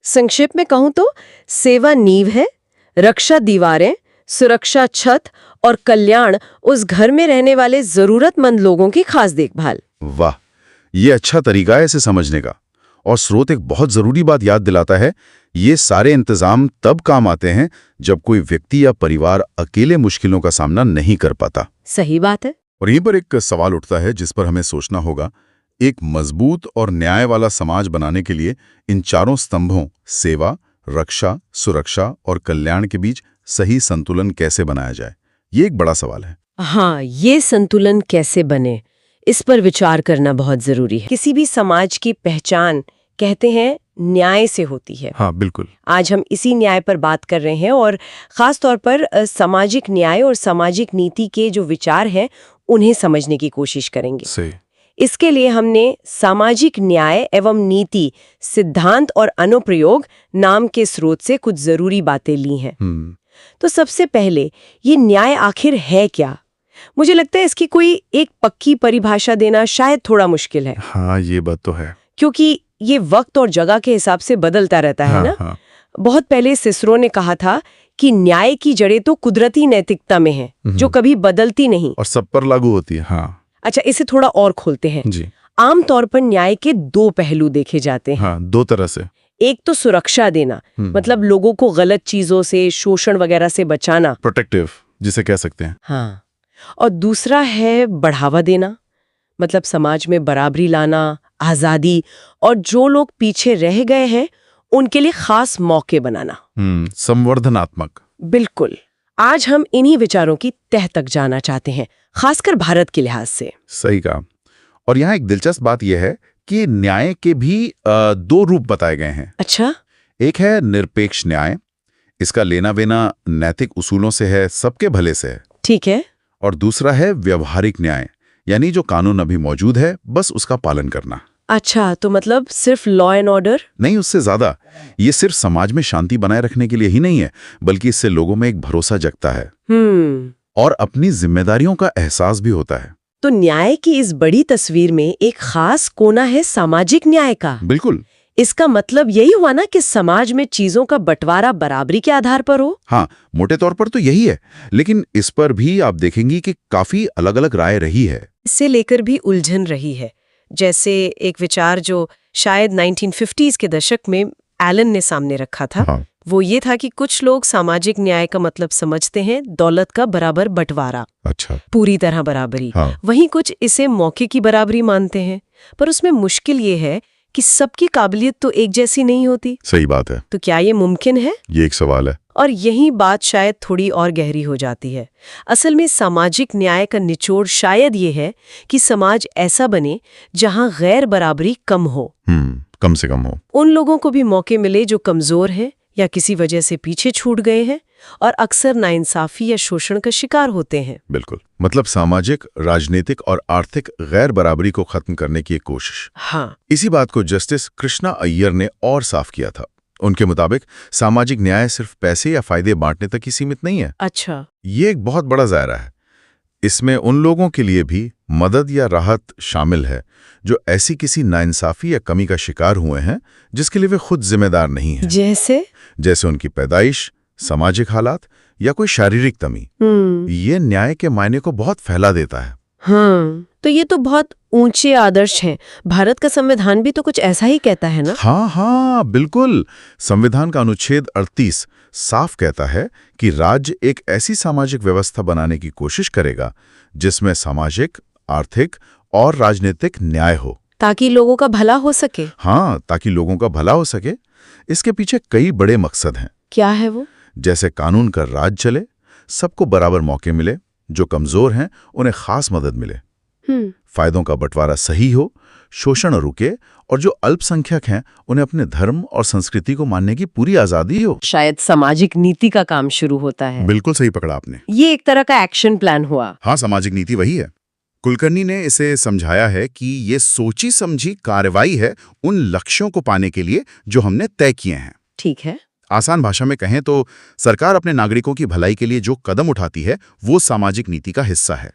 संक्षेप में कहूं तो सेवा नींव है, रक्षा दीवारें, सुरक्षा छत और कल्याण उस घर में रहने वाले जरूरतमंद लोगों की खास देखभाल। वाह, ये अच्छा तरीका है इसे समझने का। और स्रोत एक बहुत जरूरी बात याद दिलाता है, ये सारे इंतजाम तब काम आते हैं जब कोई व्यक्ति या परिवार अकेले मुश्किलों का सामना नहीं कर पाता। सही बात है। और यहीं पर एक सवाल उठता है जिस पर हमें सोचना होगा। एक मजबूत और न्याय वाला समाज बनाने के लिए इन चारों स्तंभों सेवा, रक्षा, सुरक्षा और कल्याण के बीच सही संतुलन कैसे बनाया जाए, ये एक बड़ा सवाल है। हाँ, ये संतुलन कैसे बने, इस पर विचार करना बहुत जरूरी है। किसी भी समाज की पहचान कहते हैं न्याय से होती है। हाँ, बिल्कुल। आज हम इसी न्याय पर बात कर रहे हैं और खास तौर पर सामाजिक न्याय और सामाजिक नीति के जो विचार हैं उन्हें समझने की कोशिश करेंगे। सही। इसके लिए हमने सामाजिक न्याय एवं नीति सिद्धांत और अनुप्रयोग नाम के स्रोत से कुछ जरूरी बातें ली हैं। तो सबसे पहले ये न्याय आखिर है क्या? मुझे लगता है इसकी कोई एक पक्की परिभाषा देना शायद थोड़ा मुश्किल है। हाँ, ये बात तो है। क्योंकि ये वक्त और जगह के हिसाब से बदलता रहता है ना। हाँ। बहुत पहले सिसरो ने कहा था कि न्याय की जड़ें तो कुदरती नैतिकता में हैं, जो कभी बदलती नहीं और सब पर लागू होती है। हाँ। अच्छा, इसे थोड़ा और खोलते हैं जी। आमतौर पर न्याय के दो पहलू देखे जाते हैं। हाँ, दो तरह से। एक तो सुरक्षा देना, मतलब लोगों को गलत चीजों से, शोषण वगैरह से बचाना, प्रोटेक्टिव जिसे कह सकते हैं। हाँ। और दूसरा है बढ़ावा देना, मतलब समाज में बराबरी लाना, आजादी और जो लोग पीछे रह गए हैं उनके लिए खास मौके बनाना। संवर्धनात्मक। बिल्कुल। आज हम इन्हीं विचारों की तह तक जाना चाहते हैं, खासकर भारत के लिहाज से। सही कहा। और यहाँ एक दिलचस्प बात यह है कि न्याय के भी दो रूप बताए गए हैं। अच्छा। एक है निरपेक्ष न्याय, इसका लेना देना नैतिक उसूलों से है, सबके भले से है। ठीक है। और दूसरा है व्यवहारिक न्याय, यानी जो कानून अभी मौजूद है बस उसका पालन करना। अच्छा, तो मतलब सिर्फ लॉ एंड ऑर्डर नहीं, उससे ज्यादा। ये सिर्फ समाज में शांति बनाए रखने के लिए ही नहीं है, बल्कि इससे लोगों में एक भरोसा जगता है और अपनी जिम्मेदारियों का एहसास भी होता है। तो न्याय की इस बड़ी तस्वीर में एक खास कोना है सामाजिक न्याय का। बिल्कुल। इसका मतलब यही हुआ ना कि समाज में चीजों का बंटवारा बराबरी के आधार पर हो। हाँ, मोटे तौर पर तो यही है, लेकिन इस पर भी आप देखेंगी कि काफी अलग अलग राय रही है। इससे लेकर भी उलझन रही है। जैसे एक विचार जो शायद 1950s के दशक में एलन ने सामने रखा था। हाँ। वो ये था कि कुछ लोग सामाजिक न्याय का मतलब समझते हैं दौलत का बराबर बंटवारा, अच्छा, पूरी तरह बराबरी। हाँ। वहीं कुछ इसे मौके की बराबरी मानते हैं, पर उसमें मुश्किल ये है कि सबकी काबिलियत तो एक जैसी नहीं होती। सही बात है। तो क्या ये मुमकिन है? ये एक सवाल है। और यही बात शायद थोड़ी और गहरी हो जाती है। असल में सामाजिक न्याय का निचोड़ शायद ये है कि समाज ऐसा बने जहां गैर बराबरी कम हो, कम से कम हो। उन लोगों को भी मौके मिले जो कमजोर हैं या किसी वजह से पीछे छूट गए हैं और अक्सर नाइंसाफी या शोषण का शिकार होते हैं। बिल्कुल, मतलब सामाजिक, राजनीतिक और आर्थिक गैर बराबरी को खत्म करने की एक कोशिश। हाँ। इसी बात को जस्टिस कृष्णा अय्यर ने और साफ किया था। उनके मुताबिक सामाजिक न्याय सिर्फ पैसे या फायदे बांटने तक ही सीमित नहीं है। अच्छा। ये एक बहुत बड़ा दायरा है। इसमें उन लोगों के लिए भी मदद या राहत शामिल है जो ऐसी किसी नाइंसाफी या कमी का शिकार हुए हैं जिसके लिए वे खुद जिम्मेदार नहीं हैं। जैसे उनकी पैदाइश, सामाजिक हालात या कोई शारीरिक कमी। ये न्याय के मायने को बहुत फैला देता है। हाँ, तो ये तो बहुत ऊंचे आदर्श हैं। भारत का संविधान भी तो कुछ ऐसा ही कहता है ना? हाँ, बिल्कुल। संविधान का अनुच्छेद 38 साफ कहता है कि राज्य एक ऐसी सामाजिक व्यवस्था बनाने की कोशिश करेगा जिसमें सामाजिक, आर्थिक और राजनीतिक न्याय हो, ताकि लोगों का भला हो सके। हाँ, ताकि लोगों का भला हो सके। इसके पीछे कई बड़े मकसद हैं। क्या है वो? जैसे कानून का राज चले, सबको बराबर मौके मिले, जो कमजोर हैं उन्हें खास मदद मिले, फायदों का बंटवारा सही हो, शोषण रुके और जो अल्पसंख्यक हैं उन्हें अपने धर्म और संस्कृति को मानने की पूरी आजादी हो। शायद सामाजिक नीति का काम शुरू होता है। बिल्कुल सही पकड़ा आपने। ये एक तरह का एक्शन प्लान हुआ। हाँ, सामाजिक नीति वही है। कुलकर्णी ने इसे समझाया है कि ये सोची समझी कार्रवाई है उन लक्ष्यों को पाने के लिए जो हमने तय किए हैं। ठीक है। आसान भाषा में कहें तो सरकार अपने नागरिकों की भलाई के लिए जो कदम उठाती है वो सामाजिक नीति का हिस्सा है।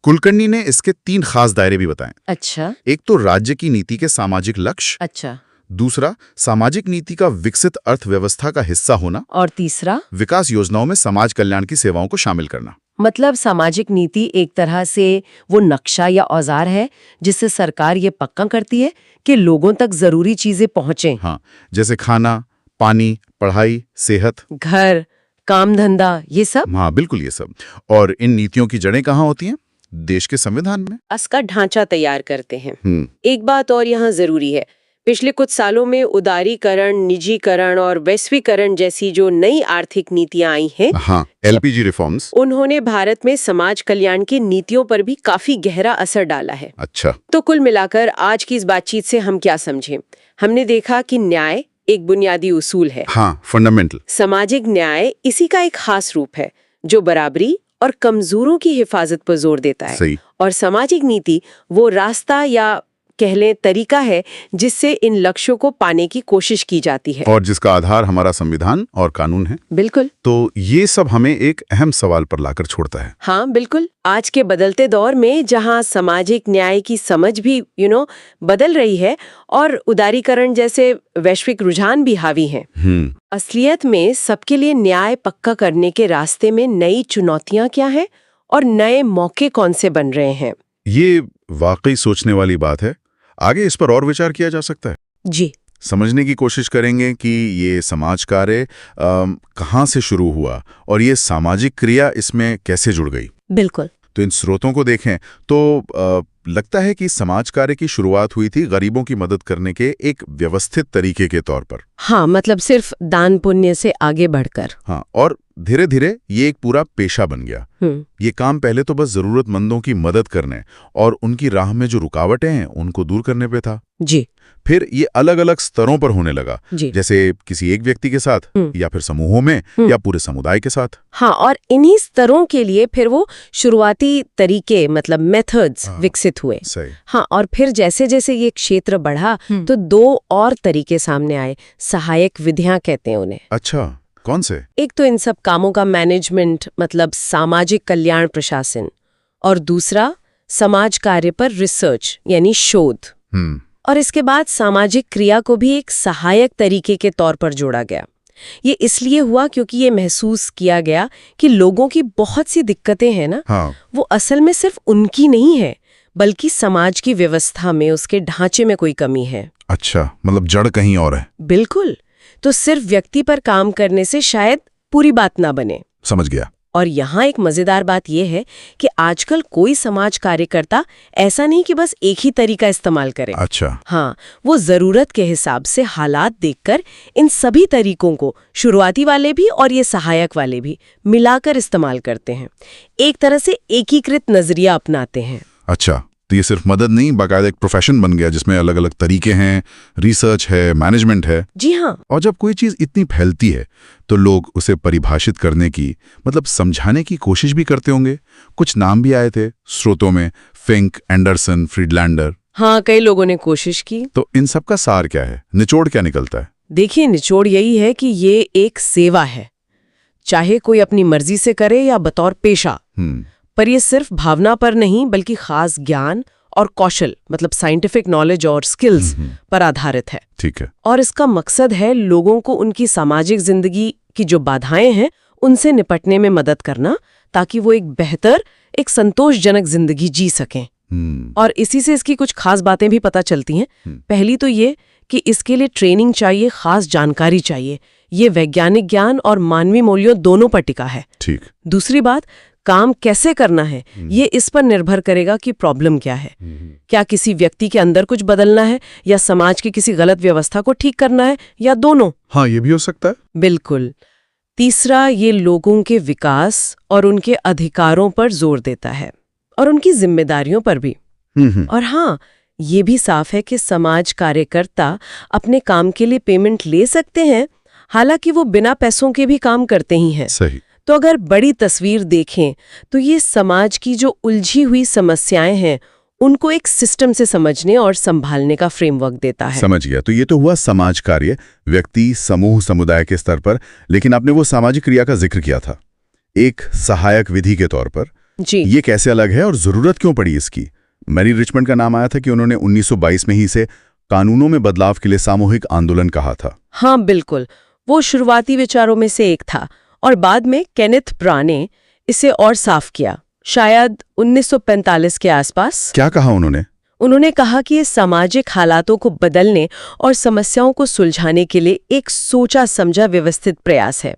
कुलकर्णी ने इसके 3 खास दायरे भी बताए। अच्छा। एक तो राज्य की नीति के सामाजिक लक्ष्य। अच्छा। दूसरा, सामाजिक नीति का विकसित अर्थव्यवस्था का हिस्सा होना। और तीसरा, विकास योजनाओं में समाज कल्याण की सेवाओं को शामिल करना। मतलब सामाजिक नीति एक तरह से वो नक्शा या औजार है जिससे सरकार ये पक्का करती है कि लोगों तक जरूरी चीजें पहुंचे। हाँ, जैसे खाना, पानी, पढ़ाई, सेहत, घर, काम धंधा, ये सब। हाँ, बिल्कुल ये सब। और इन नीतियों की जड़ें कहाँ होती हैं? देश के संविधान में। इसका ढांचा तैयार करते हैं। एक बात और यहाँ जरूरी है, पिछले कुछ सालों में उदारीकरण, निजीकरण और वैश्वीकरण जैसी जो नई आर्थिक नीतियां आई हैं, हाँ, LPG रिफॉर्म्स, उन्होंने भारत में समाज कल्याण की नीतियों पर भी काफी गहरा असर डाला है। अच्छा। तो कुल मिलाकर आज की इस बातचीत से हम क्या समझे? हमने देखा कि न्याय एक बुनियादी उसूल है। हाँ, फंडामेंटल। सामाजिक न्याय इसी का एक खास रूप है जो बराबरी और कमजोरों की हिफाजत पर जोर देता है। सही। और सामाजिक नीति वो रास्ता या कह लें तरीका है जिससे इन लक्ष्यों को पाने की कोशिश की जाती है, और जिसका आधार हमारा संविधान और कानून है। बिल्कुल। तो ये सब हमें एक अहम सवाल पर लाकर छोड़ता है। हाँ, बिल्कुल। आज के बदलते दौर में जहाँ सामाजिक न्याय की समझ भी बदल रही है और उदारीकरण जैसे वैश्विक रुझान भी हावी हैं, असलियत में सबके लिए न्याय पक्का करने के रास्ते में नई चुनौतियां क्या हैं और नए मौके कौन से बन रहे हैं? ये वाकई सोचने वाली बात है। आगे इस पर और विचार किया जा सकता है। जी। समझने की कोशिश करेंगे कि ये समाज कार्य कहाँ से शुरू हुआ और ये सामाजिक क्रिया इसमें कैसे जुड़ गई। बिल्कुल। तो इन स्रोतों को देखें तो लगता है कि समाज कार्य की शुरुआत हुई थी गरीबों की मदद करने के एक व्यवस्थित तरीके के तौर पर। हाँ, मतलब सिर्फ दान पुण्य से आगे बढ़कर। हाँ, और धीरे धीरे ये एक पूरा पेशा बन गया। ये काम पहले तो बस जरूरतमंदों की मदद करने और उनकी राह में जो रुकावटें हैं उनको दूर करने पे था। जी। फिर ये अलग अलग स्तरों पर होने लगा, जैसे किसी एक व्यक्ति के साथ या फिर समूहों में या पूरे समुदाय के साथ। हाँ, और इन्हीं स्तरों के लिए फिर वो शुरुआती तरीके मतलब मेथड्स विकसित हुए। सही। हाँ, और फिर जैसे जैसे ये क्षेत्र बढ़ा तो 2 और तरीके सामने आए। सहायक विधियां कहते हैं उन्हें। अच्छा, कौन से? एक तो इन सब कामों का मैनेजमेंट मतलब सामाजिक कल्याण प्रशासन, और दूसरा समाज कार्य पर रिसर्च यानी शोध। और इसके बाद सामाजिक क्रिया को भी एक सहायक तरीके के तौर पर जोड़ा गया। ये इसलिए हुआ क्योंकि ये महसूस किया गया कि लोगों की बहुत सी दिक्कतें हैं ना, वो असल में सिर्फ उनकी नहीं है बल्कि समाज की व्यवस्था में, उसके ढांचे में कोई कमी है। अच्छा, मतलब जड़ कहीं और है। बिल्कुल। तो सिर्फ व्यक्ति पर काम करने से शायद पूरी बात ना बने। समझ गया। और यहाँ एक मजेदार बात यह है कि आजकल कोई समाज कार्यकर्ता ऐसा नहीं कि बस एक ही तरीका इस्तेमाल करे। अच्छा। हाँ, वो जरूरत के हिसाब से हालात देखकर इन सभी तरीकों को, शुरुआती वाले भी और ये सहायक वाले भी, मिलाकर इस्तेमाल करते हैं। एक तरह से एकीकृत नजरिया अपनाते हैं। अच्छा, तो ये सिर्फ मदद नहीं, बाकायदा एक प्रोफेशन बन गया जिसमें अलग अलग तरीके हैं, रिसर्च है, मैनेजमेंट है। जी हाँ। और जब कोई चीज इतनी फैलती है तो लोग उसे परिभाषित करने की, मतलब समझाने की कोशिश भी करते होंगे। कुछ नाम भी आए थे स्रोतों में, फिंक, एंडरसन, फ्रीडलैंडर। हाँ, कई लोगों ने कोशिश की। तो इन सब का सार क्या है, निचोड़ क्या निकलता है? देखिए, निचोड़ यही है कि ये एक सेवा है, चाहे कोई अपनी मर्जी से करे या बतौर पेशा। पर ये सिर्फ भावना पर नहीं बल्कि खास ज्ञान और कौशल मतलब साइंटिफिक नॉलेज और स्किल्स पर आधारित है। ठीक है। और इसका मकसद है लोगों को उनकी सामाजिक जिंदगी की जो बाधाएं हैं उनसे निपटने में मदद करना, ताकि वो एक बेहतर, एक संतोषजनक जिंदगी जी सकें। और इसी से इसकी कुछ खास बातें भी पता चलती हैं। पहली तो ये कि इसके लिए ट्रेनिंग चाहिए, खास जानकारी चाहिए। ये वैज्ञानिक ज्ञान और मानवीय मूल्यों दोनों पर टिका है। ठीक। दूसरी बात, काम कैसे करना है ये इस पर निर्भर करेगा कि प्रॉब्लम क्या है। क्या किसी व्यक्ति के अंदर कुछ बदलना है, या समाज की किसी गलत व्यवस्था को ठीक करना है, या दोनों? हाँ, ये भी हो सकता है। बिल्कुल। तीसरा, ये लोगों के विकास और उनके अधिकारों पर जोर देता है और उनकी जिम्मेदारियों पर भी। और हाँ, ये भी साफ है कि समाज कार्यकर्ता अपने काम के लिए पेमेंट ले सकते हैं, हालांकि वो बिना पैसों के भी काम करते ही हैं। सही। तो अगर बड़ी तस्वीर देखें तो ये समाज की जो उलझी हुई समस्याएं हैं उनको एक सिस्टम से समझने और संभालने का फ्रेमवर्क देता है। समझ गया। तो ये तो हुआ समाज कार्य, व्यक्ति, समूह, समुदाय के स्तर पर। लेकिन आपने वो सामाजिक क्रिया का जिक्र किया था एक सहायक विधि के तौर पर। जी। ये कैसे अलग है और जरूरत क्यों पड़ी इसकी? मैरी रिचमंड का नाम आया था कि उन्होंने 1922 में ही इसे कानूनों में बदलाव के लिए सामूहिक आंदोलन कहा था। हाँ बिल्कुल, वो शुरुआती विचारों में से एक था और बाद में केनेथ ब्रा ने इसे और साफ किया, शायद 1945 के आसपास। क्या कहा उन्होंने? उन्होंने कहा कि ये सामाजिक हालातों को बदलने और समस्याओं को सुलझाने के लिए एक सोचा समझा व्यवस्थित प्रयास है।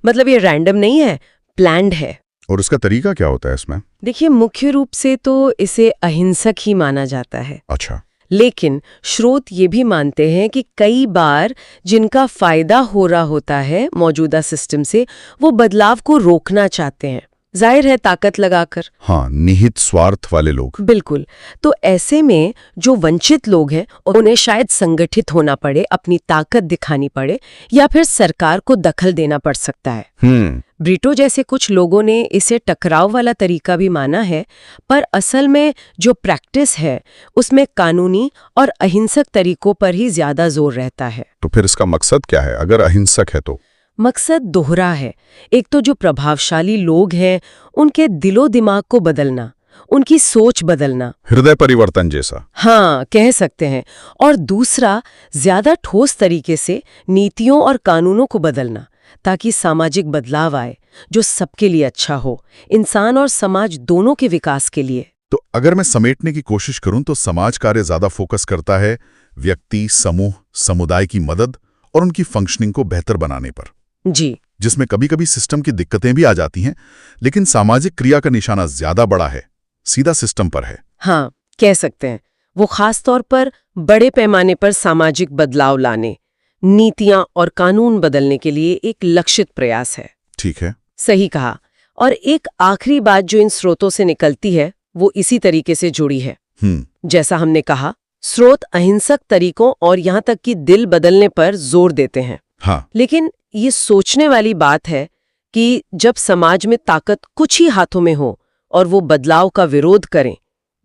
मतलब ये रैंडम नहीं है, प्लान्ड है। और उसका तरीका क्या होता है इसमें? देखिए, मुख्य रूप से तो इसे अहिंसक ही माना जाता है। अच्छा। लेकिन स्रोत ये भी मानते हैं कि कई बार जिनका फायदा हो रहा होता है मौजूदा सिस्टम से, वो बदलाव को रोकना चाहते हैं, जाहिर है ताकत लगाकर। हाँ, निहित स्वार्थ वाले लोग। बिल्कुल। तो ऐसे में जो वंचित लोग हैं उन्हें शायद संगठित होना पड़े, अपनी ताकत दिखानी पड़े, या फिर सरकार को दखल देना पड़ सकता है। ब्रिटो जैसे कुछ लोगों ने इसे टकराव वाला तरीका भी माना है, पर असल में जो प्रैक्टिस है उसमें कानूनी और अहिंसक तरीकों पर ही ज्यादा जोर रहता है। तो फिर इसका मकसद क्या है अगर अहिंसक है तो? मकसद दोहरा है। एक तो जो प्रभावशाली लोग हैं उनके दिलो दिमाग को बदलना, उनकी सोच बदलना, हृदय परिवर्तन जैसा। हाँ, कह सकते हैं। और दूसरा, ज्यादा ठोस तरीके से नीतियों और कानूनों को बदलना, ताकि सामाजिक बदलाव आए जो सबके लिए अच्छा हो, इंसान और समाज दोनों के विकास के लिए। तो अगर मैं समेटने की कोशिश करूं तो समाज कार्य ज्यादा फोकस करता है व्यक्ति, समूह, समुदाय की मदद और उनकी फंक्शनिंग को बेहतर बनाने पर। जी। जिसमें कभी कभी सिस्टम की दिक्कतें भी आ जाती हैं, लेकिन सामाजिक क्रिया का निशाना ज्यादा बड़ा है, सीधा सिस्टम पर है। हाँ, कह सकते हैं। वो खास तौर पर बड़े पैमाने पर सामाजिक बदलाव लाने, नीतियां और कानून बदलने के लिए एक लक्षित प्रयास है। ठीक है। सही कहा। और एक आखिरी बात जो इन स्रोतों से निकलती है वो इसी तरीके से जुड़ी है। जैसा हमने कहा, स्रोत अहिंसक तरीकों और यहाँ तक कि दिल बदलने पर जोर देते हैं। हाँ। लेकिन ये सोचने वाली बात है कि जब समाज में ताकत कुछ ही हाथों में हो और वो बदलाव का विरोध करें,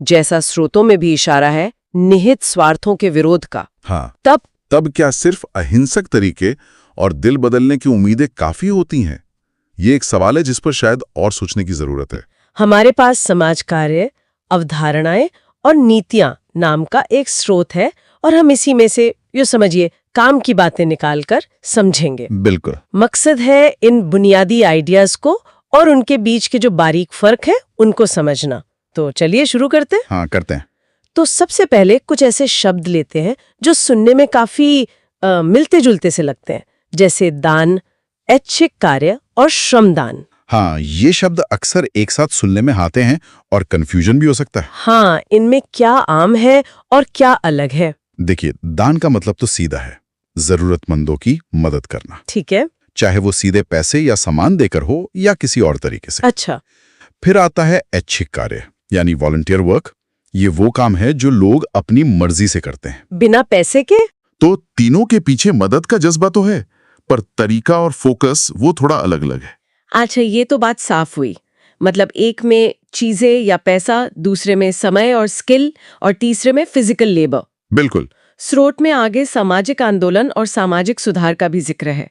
जैसा स्रोतों में भी इशारा है निहित स्वार्थों के विरोध का, हाँ, तब क्या सिर्फ अहिंसक तरीके और दिल बदलने की उम्मीदें काफी होती हैं? ये एक सवाल है जिस पर शायद और सोचने की जरूरत है। हमारे पास समाज कार्य, अवधारणाएं और नीतियां नाम का एक स्रोत है और हम इसी में से यो समझिए काम की बातें निकालकर समझेंगे। बिल्कुल। मकसद है इन बुनियादी आइडियाज को और उनके बीच के जो बारीक फर्क है उनको समझना। तो चलिए शुरू करते हैं। हाँ, करते हैं। तो सबसे पहले कुछ ऐसे शब्द लेते हैं जो सुनने में काफी मिलते जुलते से लगते हैं, जैसे दान, ऐच्छिक कार्य और श्रमदान। हाँ, ये शब्द अक्सर एक साथ सुनने में आते हैं और कंफ्यूजन भी हो सकता है। हाँ, इनमें क्या आम है और क्या अलग है? देखिए, दान का मतलब तो सीधा है, जरूरतमंदों की मदद करना। ठीक है। चाहे वो सीधे पैसे या सामान देकर हो या किसी और तरीके से। अच्छा। फिर आता है ऐच्छिक कार्य यानी वॉलंटियर वर्क। ये वो काम है जो लोग अपनी मर्जी से करते हैं, बिना पैसे के। तो तीनों के पीछे मदद का जज्बा तो है, पर तरीका और फोकस वो थोड़ा अलग अलग है। अच्छा, ये तो बात साफ हुई। मतलब एक में चीजें या पैसा, दूसरे में समय और स्किल, और तीसरे में फिजिकल लेबर। बिल्कुल। स्रोत में आगे सामाजिक आंदोलन और सामाजिक सुधार का भी जिक्र है।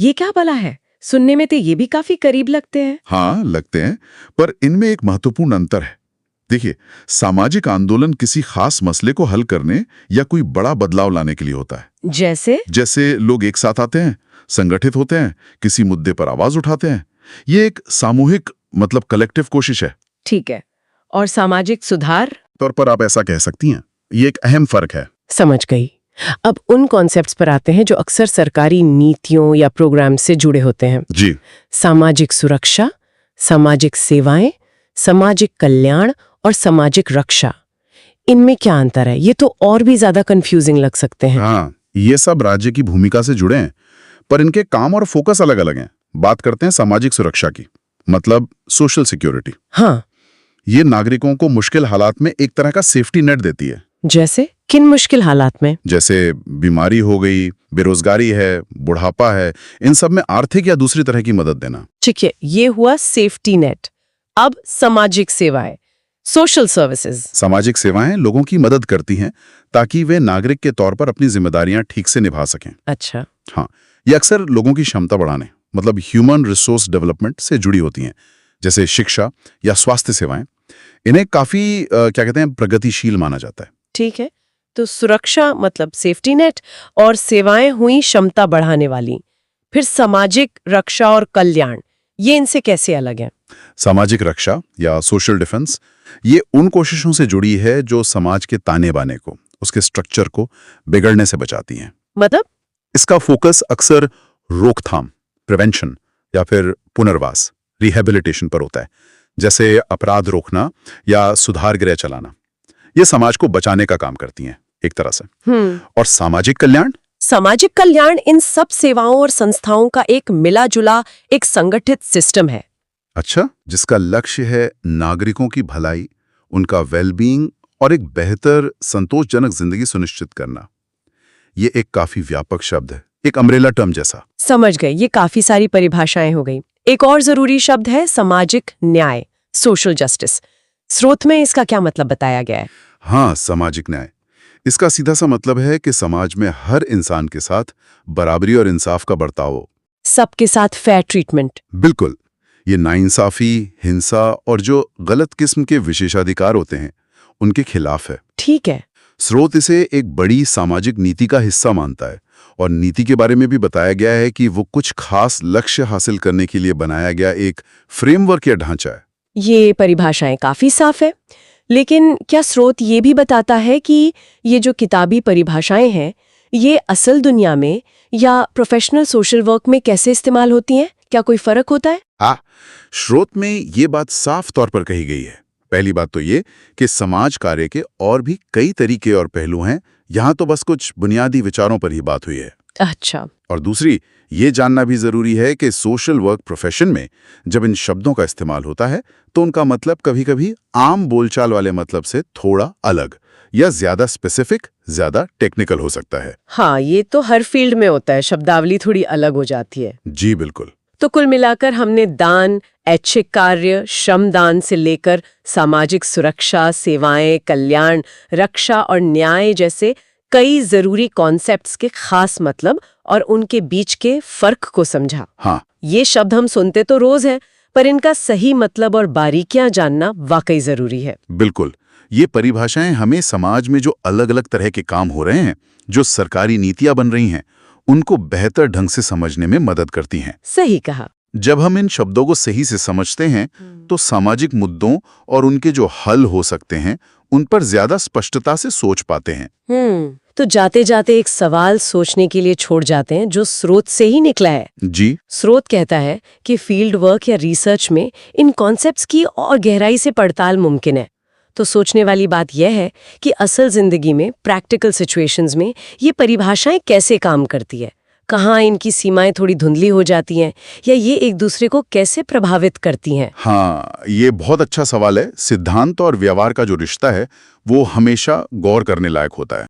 ये क्या भला है? सुनने में तो ये भी काफी करीब लगते हैं। हाँ, लगते हैं, पर इनमें एक महत्वपूर्ण अंतर है। देखिए, सामाजिक आंदोलन किसी खास मसले को हल करने या कोई बड़ा बदलाव लाने के लिए होता है। जैसे लोग एक साथ आते हैं, संगठित होते हैं, किसी मुद्दे पर आवाज उठाते हैं। ये एक सामूहिक मतलब कलेक्टिव कोशिश है। ठीक है। और सामाजिक सुधार तौर पर आप ऐसा कह सकती हैं। ये एक अहम फर्क है। समझ गई। अब उन कॉन्सेप्ट्स पर आते हैं जो अक्सर सरकारी नीतियों या प्रोग्राम से जुड़े होते हैं। जी, सामाजिक सुरक्षा, सामाजिक सेवाएं, सामाजिक कल्याण और सामाजिक रक्षा। इनमें क्या अंतर है? ये तो और भी ज्यादा कंफ्यूजिंग लग सकते हैं। हाँ, ये सब राज्य की भूमिका से जुड़े हैं, पर इनके काम और फोकस अलग अलग हैं। बात करते हैं सामाजिक सुरक्षा की, मतलब सोशल सिक्योरिटी। हाँ, ये नागरिकों को मुश्किल हालात में एक तरह का सेफ्टी नेट देती है। जैसे किन मुश्किल हालात में? जैसे बीमारी हो गई, बेरोजगारी है, बुढ़ापा है, इन सब में आर्थिक या दूसरी तरह की मदद देना। ठीक है, ये हुआ सेफ्टी नेट। अब सामाजिक सेवाएं, सोशल सर्विसेज। सामाजिक सेवाएं लोगों की मदद करती हैं ताकि वे नागरिक के तौर पर अपनी जिम्मेदारियां ठीक से निभा सकें। अच्छा। हाँ, ये अक्सर लोगों की क्षमता बढ़ाने मतलब ह्यूमन रिसोर्स डेवलपमेंट से जुड़ी होती हैं, जैसे शिक्षा या स्वास्थ्य सेवाएं। इन्हें काफी क्या कहते हैं, प्रगतिशील माना जाता है। ठीक है, तो सुरक्षा मतलब सेफ्टी नेट और सेवाएं हुई क्षमता बढ़ाने वाली। फिर सामाजिक रक्षा और कल्याण, ये इनसे कैसे अलग है? सामाजिक रक्षा या सोशल डिफेंस ये उन कोशिशों से जुड़ी है जो समाज के ताने बाने को, उसके स्ट्रक्चर को बिगड़ने से बचाती हैं। मतलब इसका फोकस अक्सर रोकथाम, प्रिवेंशन या फिर पुनर्वास, रिहेबिलिटेशन पर होता है, जैसे अपराध रोकना या सुधार गृह चलाना। ये समाज को बचाने का काम करती हैं एक तरह से। और सामाजिक कल्याण? सामाजिक कल्याण इन सब सेवाओं और संस्थाओं का एक मिला जुला एक संगठित सिस्टम है। अच्छा, जिसका लक्ष्य है नागरिकों की भलाई, उनका वेलबींग और एक बेहतर संतोषजनक जिंदगी सुनिश्चित करना। ये एक काफी व्यापक शब्द है, एक अम्ब्रेला टर्म जैसा। समझ गए, ये काफी सारी परिभाषाएं हो गई। एक और जरूरी शब्द है सामाजिक न्याय, सोशल जस्टिस। स्रोत में इसका क्या मतलब बताया गया है? हाँ, सामाजिक न्याय, इसका सीधा सा मतलब है कि समाज में हर इंसान के साथ बराबरी और इंसाफ का बर्ताव हो। सबके साथ फेयर ट्रीटमेंट। बिल्कुल, ये नाइंसाफी, हिंसा और जो गलत किस्म के विशेषाधिकार होते हैं उनके खिलाफ है। ठीक है। स्रोत इसे एक बड़ी सामाजिक नीति का हिस्सा मानता है और नीति के बारे में भी बताया गया है कि वो कुछ खास लक्ष्य हासिल करने के लिए बनाया गया एक फ्रेमवर्क या ढांचा है। ये परिभाषाएं काफी साफ है, लेकिन क्या स्रोत ये भी बताता है कि ये जो किताबी परिभाषाएं हैं ये असल दुनिया में या प्रोफेशनल सोशल वर्क में कैसे इस्तेमाल होती हैं? क्या कोई फर्क होता है? स्रोत में ये बात साफ तौर पर कही गई है। पहली बात तो ये कि समाज कार्य के और भी कई तरीके और पहलू हैं, यहाँ तो बस कुछ बुनियादी विचारों पर ही बात हुई है। अच्छा। और दूसरी, ये जानना भी जरूरी है कि सोशल वर्क प्रोफेशन में जब इन शब्दों का इस्तेमाल होता है तो उनका मतलब कभी-कभी आम बोलचाल वाले मतलब से थोड़ा अलग या ज्यादा स्पेसिफिक, ज्यादा टेक्निकल हो सकता है। हाँ, ये तो हर फील्ड में होता है, शब्दावली थोड़ी अलग हो जाती है। जी बिल्कुल। तो कुल मिलाकर हमने दान, ऐच्छिक कार्य, श्रमदान से लेकर सामाजिक सुरक्षा, सेवाएं, कल्याण, रक्षा और न्याय जैसे कई जरूरी कॉन्सेप्ट्स के खास मतलब और उनके बीच के फर्क को समझा। हाँ, ये शब्द हम सुनते तो रोज हैं, पर इनका सही मतलब और बारीकियां जानना वाकई जरूरी है। बिल्कुल। ये परिभाषाएं हमें समाज में जो अलग-अलग तरह के काम हो रहे हैं, जो सरकारी नीतियां बन रही हैं, उनको बेहतर ढंग से समझने में मदद करती हैं। सही कहा। जब हम इन शब्दों को सही से समझते हैं तो सामाजिक मुद्दों और उनके जो हल हो सकते हैं उन पर ज्यादा स्पष्टता से सोच पाते हैं। तो जाते जाते एक सवाल सोचने के लिए छोड़ जाते हैं जो स्रोत से ही निकला है। जी, स्रोत कहता है कि फील्ड वर्क या रिसर्च में इन कॉन्सेप्ट्स की और गहराई से पड़ताल मुमकिन है। तो सोचने वाली बात यह है कि असल जिंदगी में, प्रैक्टिकल सिचुएशंस में ये परिभाषाएं कैसे काम करती है, कहाँ इनकी सीमाएं थोड़ी धुंधली हो जाती हैं, या ये एक दूसरे को कैसे प्रभावित करती हैं। हाँ, ये बहुत अच्छा सवाल है। सिद्धांत और व्यवहार का जो रिश्ता है वो हमेशा गौर करने लायक होता है।